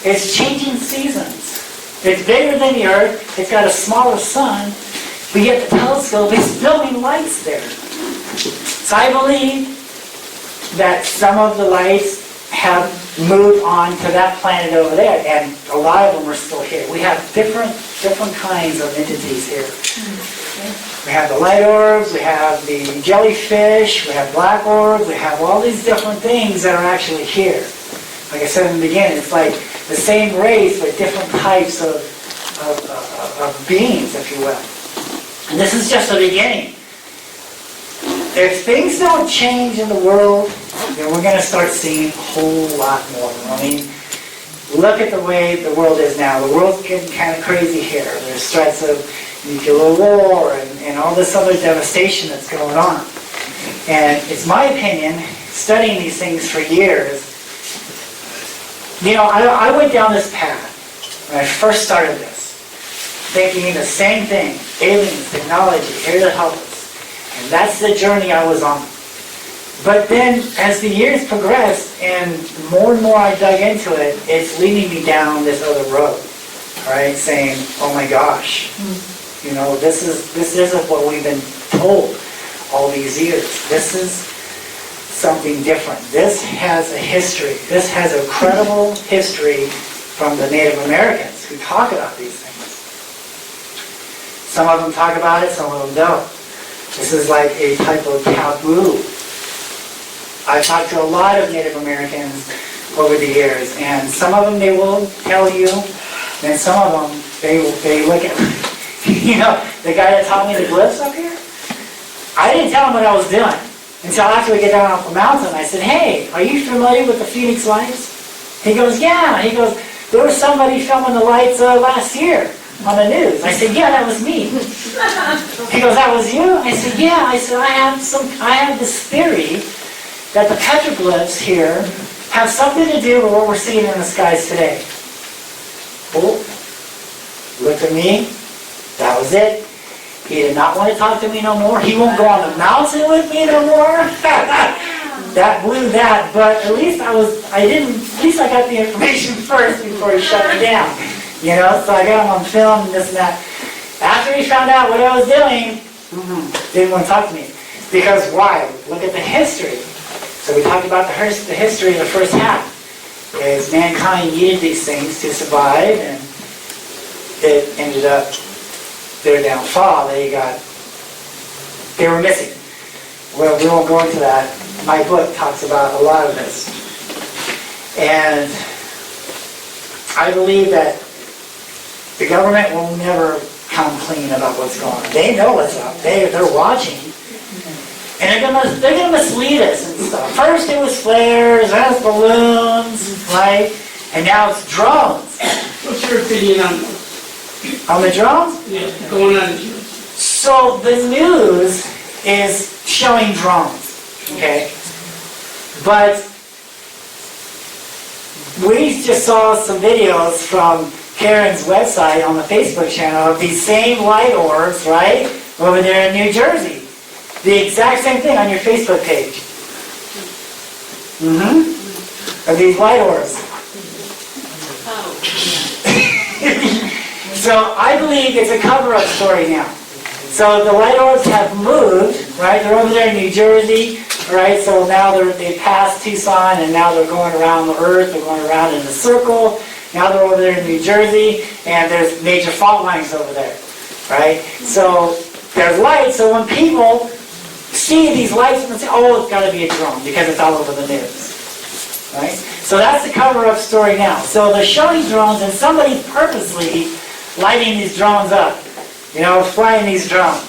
It's changing seasons. It's bigger than the Earth, it's got a smaller sun, but yet the telescope is filming lights there. So I believe that some of the lights have moved on to that planet over there, and a lot of them are still here. We have different kinds of entities here. We have the light orbs, we have the jellyfish, we have black orbs, we have all these different things that are actually here. Like I said in the beginning, it's like the same race but different types of beings, if you will. And this is just the beginning. If things don't change in the world, then we're going to start seeing a whole lot more. I mean, look at the way the world is now. The world's getting kind of crazy here. There's threats of nuclear war and all this other devastation that's going on. And it's my opinion, studying these things for years, you know, I went down this path when I first started this, thinking the same thing, aliens, technology, here to help us. And that's the journey I was on. But then, as the years progressed, and more I dug into it, it's leading me down this other road, right? Saying, oh my gosh, you know, this isn't what we've been told all these years. This is something different. This has a history. This has a credible history from the Native Americans who talk about these things. Some of them talk about it, some of them don't. This is like a type of taboo. I've talked to a lot of Native Americans over the years, and some of them they will tell you, and some of them they look at, you know, the guy that taught me the glyphs up here, I didn't tell him what I was doing until after we get down off the mountain. I said, hey, are you familiar with the Phoenix Lights? He goes, yeah. He goes, there was somebody filming the lights last year on the news. I said, yeah, that was me. He goes, that was you? I said, yeah. I said, I have this theory that the petroglyphs here have something to do with what we're seeing in the skies today. Oh, looked at me. That was it. He did not want to talk to me no more. He won't go on the mountain with me no more. That blew that, but at least I got the information first before he shut me down. You know, so I got him on film and this and that. After he found out what I was doing, didn't want to talk to me. Because why? Look at the history. So we talked about the history in the first half. Is mankind needed these things to survive, and it ended up their downfall. They were missing. Well, we won't go into that. My book talks about a lot of this. And I believe that the government will never come clean about what's going on. They know what's up. They're watching. And they're gonna mislead us and stuff. First it was flares, then it's balloons, right? And now it's drones. What's your opinion on the drones? Yeah, going on. So the news is showing drones, okay? But we just saw some videos from Karen's website on the Facebook channel of these same light orbs, right? Over there in New Jersey. The exact same thing on your Facebook page. Of these light orbs. So I believe it's a cover-up story now. So the light orbs have moved, right? They're over there in New Jersey, right? So now they passed Tucson, and now they're going around the Earth. They're going around in a circle. Now they're over there in New Jersey, and there's major fault lines over there, right? So there's lights. So when people see these lights and say, oh, it's got to be a drone because it's all over the news, right? So that's the cover-up story now. So they're showing drones, and somebody's purposely lighting these drones up, you know, flying these drones.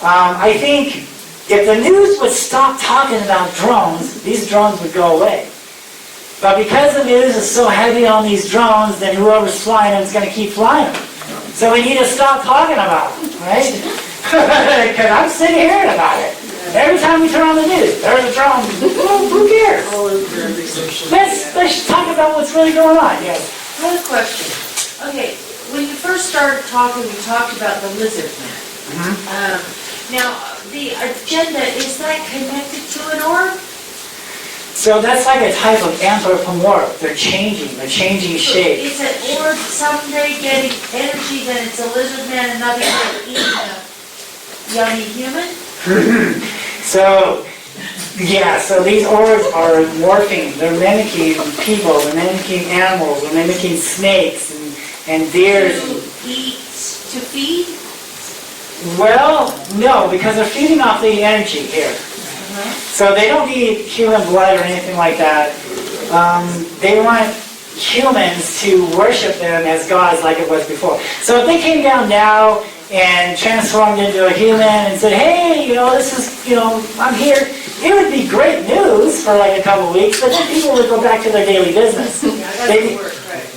I think if the news would stop talking about drones, these drones would go away. But because the news is so heavy on these drones, then whoever's flying them is going to keep flying them. So we need to stop talking about them, right? Because I'm sick of hearing about it. Every time we turn on the news, there's a drone. Well, who cares? Let's talk about what's really going on. Yes. I have a question. Okay, when you first started talking, we talked about the lizard man. Now, the agenda, is that connected to an orb? So that's like a type of anthropomorph. They're changing shape. Is an orb someday getting energy, then it's a lizard man, another day eating a yummy human? So, yeah, so these orbs are morphing. They're mimicking people, they're mimicking animals, they're mimicking snakes and deers. To feed? Well, no, because they're feeding off the energy here. So they don't need human blood or anything like that. They want humans to worship them as gods like it was before. So if they came down now and transformed into a human and said, hey, you know, this is, you know, I'm here, it would be great news for like a couple of weeks, but then people would go back to their daily business. Yeah, that's work, right.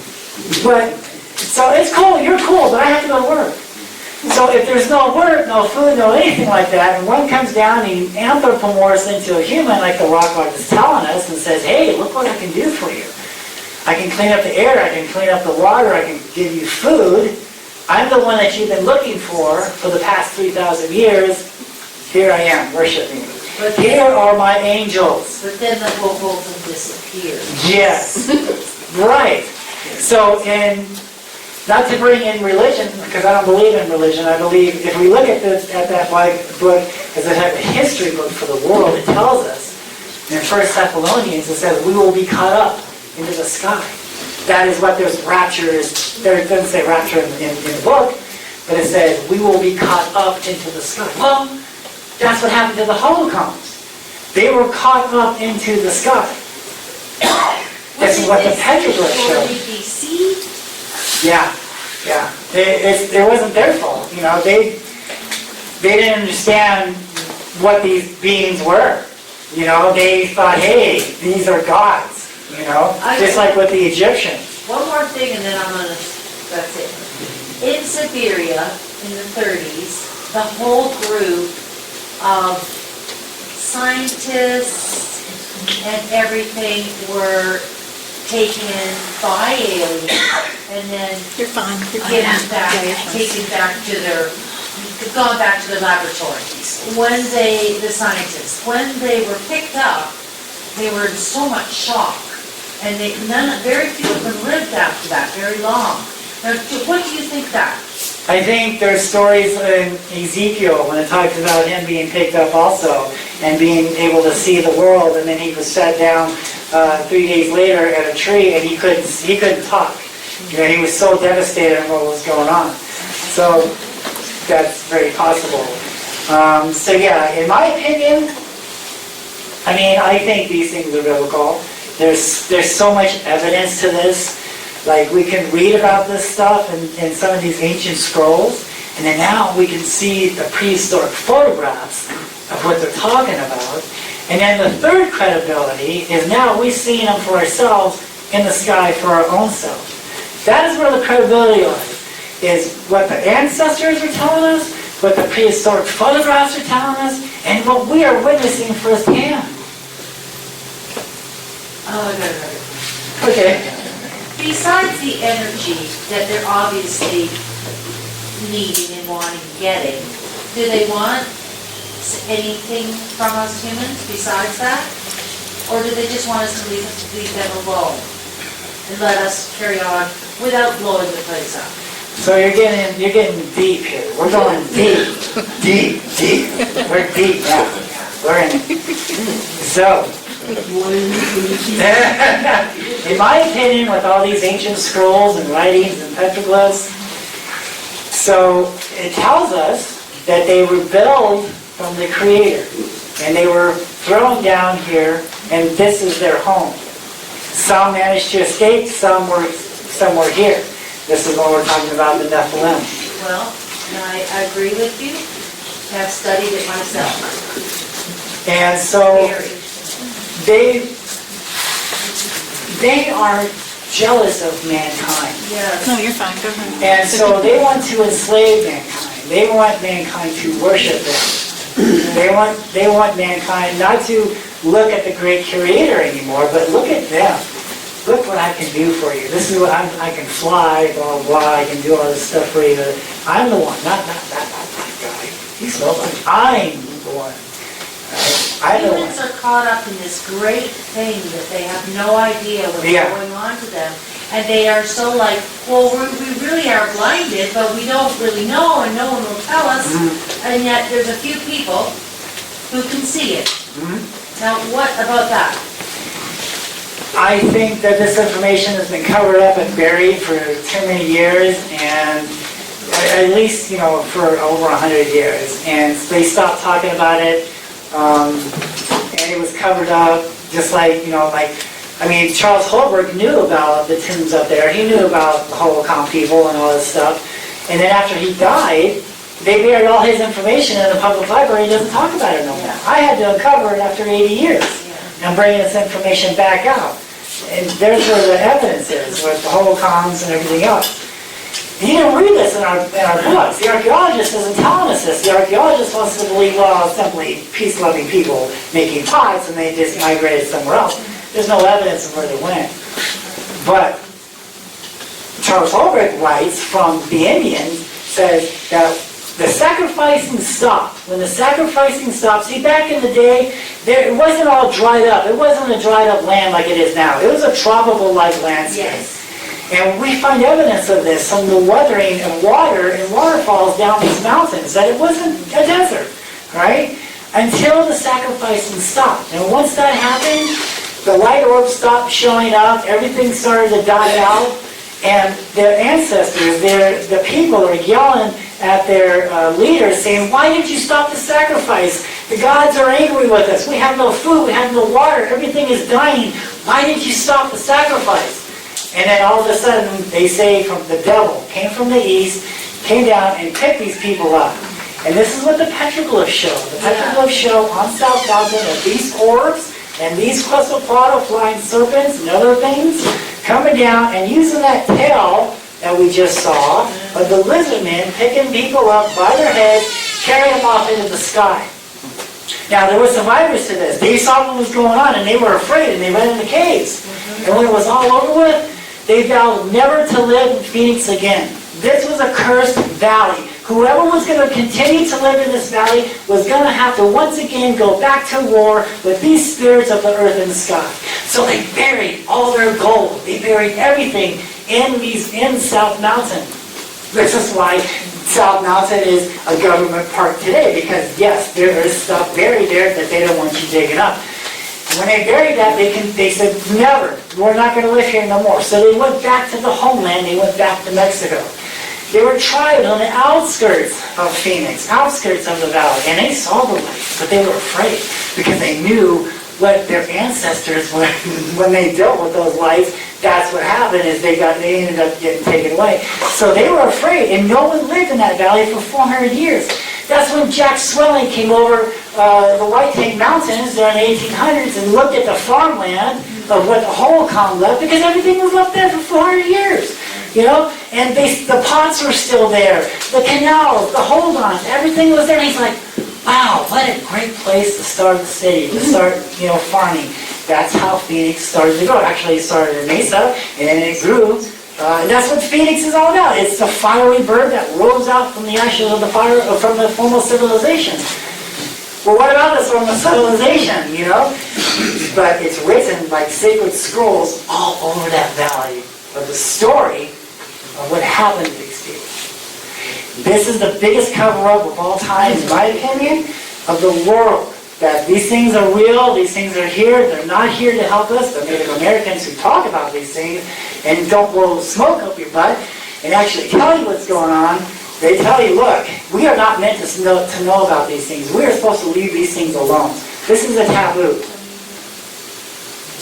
But, so it's cool, you're cool, but I have to go to work. So if there's no work, no food, no anything like that, and one comes down and anthropomorphs into a human like the rock is telling us and says, hey, look what I can do for you. I can clean up the air, I can clean up the water, I can give you food. I'm the one that you've been looking for the past 3,000 years. Here I am, worshiping you. But here are my angels. But then the whole thing disappears. Yes, right. So, and not to bring in religion, because I don't believe in religion. I believe if we look at that book as a type of history book for the world, it tells us in 1 Thessalonians, it says we will be caught up into the sky. That is what there's rapture is. There it doesn't say rapture in the book, but it says we will be caught up into the sky. Well, that's what happened to the Holocaust. They were caught up into the sky. This is what the Petroglyphs show. Yeah. It wasn't their fault. You know, they didn't understand what these beings were. You know, they thought, hey, these are gods. You know, just like with the Egyptians. One more thing, and then that's it. In Siberia, in the 30s, the whole group of scientists and everything were taken by aliens, and then taken back to their, gone back to their laboratories. The scientists, when they were picked up, they were in so much shock. And very few of them lived after that very long. Now, what do you think that? I think there's stories in Ezekiel when it talks about him being picked up also and being able to see the world, and then he was set down 3 days later at a tree and he couldn't talk. You know, he was so devastated at what was going on. So that's very possible. So yeah, in my opinion, I mean, I think these things are biblical. There's so much evidence to this. Like, we can read about this stuff in some of these ancient scrolls, and then now we can see the prehistoric photographs of what they're talking about. And then the third credibility is now we've seen them for ourselves in the sky for our own self. That is where the credibility lies, is what the ancestors are telling us, what the prehistoric photographs are telling us, and what we are witnessing firsthand. Okay. Besides the energy that they're obviously needing and wanting and getting, do they want anything from us humans besides that? Or do they just want us to leave them alone and let us carry on without blowing the place up? So you're getting deep here. We're going deep. We're deep now. We're in it. So, in my opinion, with all these ancient scrolls and writings and petroglyphs, so it tells us that they were built from the Creator, and they were thrown down here, and this is their home. Some managed to escape, some were here. This is what we're talking about, the Nephilim. Well, I agree with you. I've studied it myself. And so they are jealous of mankind. Yes. No, you're fine. Go ahead. And so they want to enslave mankind. They want mankind to worship them. They want mankind not to look at the great Creator anymore, but look at them. Look what I can do for you. This is what I can fly, blah, blah, I can do all this stuff for you. I'm the one, not that guy. He's nobody. I'm the one. Humans are caught up in this great thing that they have no idea what's going on to them. And they are so like, well, we really are blinded, but we don't really know, and no one will tell us. And yet there's a few people who can see it. Now, what about that? I think that this information has been covered up and buried for too many years, and at least, for over 100 years. And they stopped talking about it, and it was covered up, just like, Charles Holbrook knew about the tombs up there. He knew about the Holocaunt people and all this stuff. And then after he died, they buried all his information in the public library. He doesn't talk about it no more. I had to uncover it after 80 years and bring this information back out. And there's where the evidence is, with the holocaust and everything else. You didn't read this in our books. The archaeologist isn't telling us this. The archaeologist wants to believe, well, simply peace-loving people making pots and they just migrated somewhere else. There's no evidence of where they went. But Charles Holbrook writes from the Indians, says that the sacrificing stopped. When the sacrificing stopped, see, back in the day, it wasn't all dried up. It wasn't a dried up land like it is now. It was a tropical-like landscape. Yes. And we find evidence of this from the weathering of water and waterfalls down these mountains, that it wasn't a desert, right? Until the sacrificing stopped. And once that happened, the light orbs stopped showing up, everything started to die out, and their ancestors, the people are yelling at their leaders saying, why did you stop the sacrifice? The gods are angry with us. We have no food, we have no water, everything is dying. Why did you stop the sacrifice? And then all of a sudden, they say from the devil came from the east, came down and picked these people up. And this is what the petroglyphs show. The petroglyphs show on South Mountain of these orbs and these quetzalcoatl flying serpents and other things coming down and using that tail that we just saw of the lizard men picking people up by their heads, carrying them off into the sky. Now, there were survivors to this. They saw what was going on and they were afraid and they went into caves. And when it was all over with, they vowed never to live in Phoenix again. This was a cursed valley. Whoever was going to continue to live in this valley was going to have to once again go back to war with these spirits of the earth and the sky. So they buried all their gold. They buried everything in South Mountain. This is why South Mountain is a government park today, because yes, there is stuff buried there that they don't want you digging up. When they buried that, they said, never, we're not going to live here no more. So they went back to the homeland, they went back to Mexico. They were tribes on the outskirts of Phoenix, outskirts of the valley, and they saw the lights, but they were afraid because they knew what their ancestors were when they dealt with those lights. That's what happened, is they ended up getting taken away. So they were afraid, and no one lived in that valley for 400 years. That's when Jack Swelling came over the White Tank Mountains during the 1800s and looked at the farmland of what the Holcomb left, because everything was left there for 400 years. You know, and the pots were still there, the canals, the hold-ons, everything was there. And he's like, wow, what a great place to start the city, to start, farming. That's how Phoenix started to grow. Actually, it started in Mesa, and then it grew. And that's what Phoenix is all about. It's the fiery bird that rose out from the ashes of the fire, from the former civilization. Well, what about this former civilization, But it's written like sacred scrolls all over that valley of the story of what happened to these people. This is the biggest cover-up of all time, in my opinion, of the world. That these things are real, these things are here, they're not here to help us. The Native Americans who talk about these things and don't blow smoke up your butt and actually tell you what's going on, they tell you, look, we are not meant to know about these things. We are supposed to leave these things alone. This is a taboo.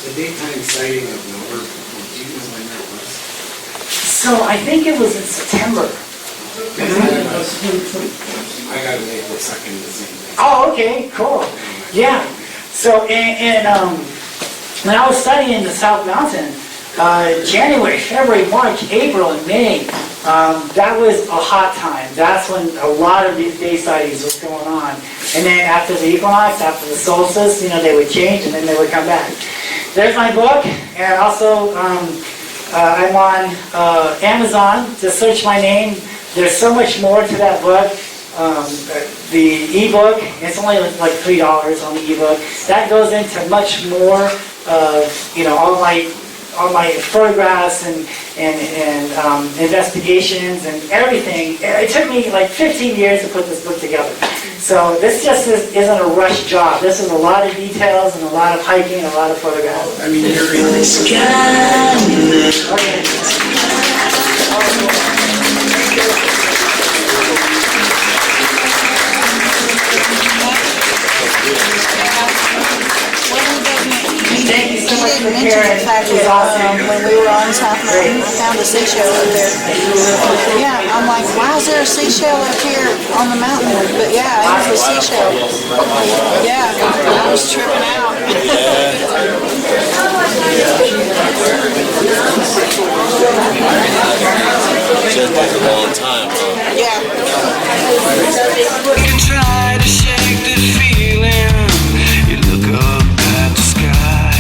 The daytime sighting of Melbourne, do you know when that was? So I think it was in September. I got it April 2nd, the same day. Oh, okay, cool. Yeah. So, when I was studying in the South Mountain, January, February, March, April, and May, that was a hot time. That's when a lot of these day sightings was going on. And then after the equinox, after the solstice, they would change and then they would come back. There's my book, and also I'm on Amazon. Just search my name. There's so much more to that book. The ebook, it's only like $3 on the ebook. That goes into much more of, all my photographs and investigations and everything. It took me like 15 years to put this book together. So this just isn't a rush job. This is a lot of details and a lot of hiking and a lot of photographs. I mean, you're in the sky. Thank you so much for Mention sharing. the fact It's that awesome. when we were on South Mountain, we found a seashell up there. Yeah, I'm like, why is there a seashell up here on the mountain? But yeah, it was a seashell. Yeah, I was tripping out. Just like a long time, huh? Yeah. You try to shake the feeling. You look up at the sky.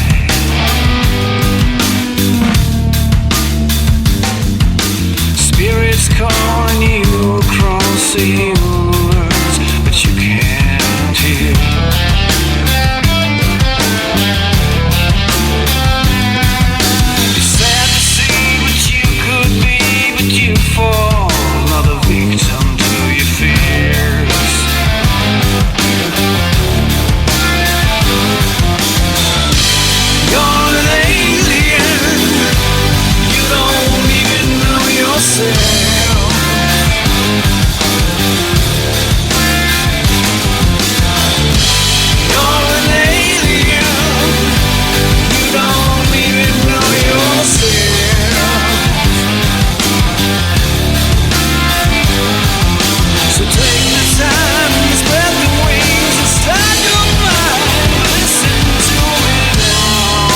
Spirits calling you across the universe, but you can't hear. You're sad to see what you could be, but you fall another victim to your fears. You're an alien. You don't even know yourself. You're an alien. You don't even know yourself. So take the time and spread the wings and start your mind. Listen to it all.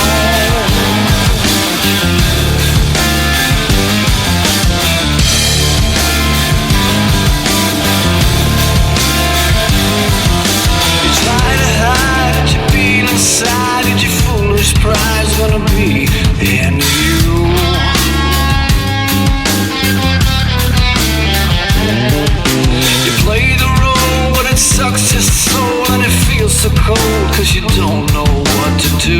You try to hide what you feel inside. Is your foolish pride's gonna be the end of you? You play the role, but it sucks your soul and it feels so cold, 'cause you don't know what to do.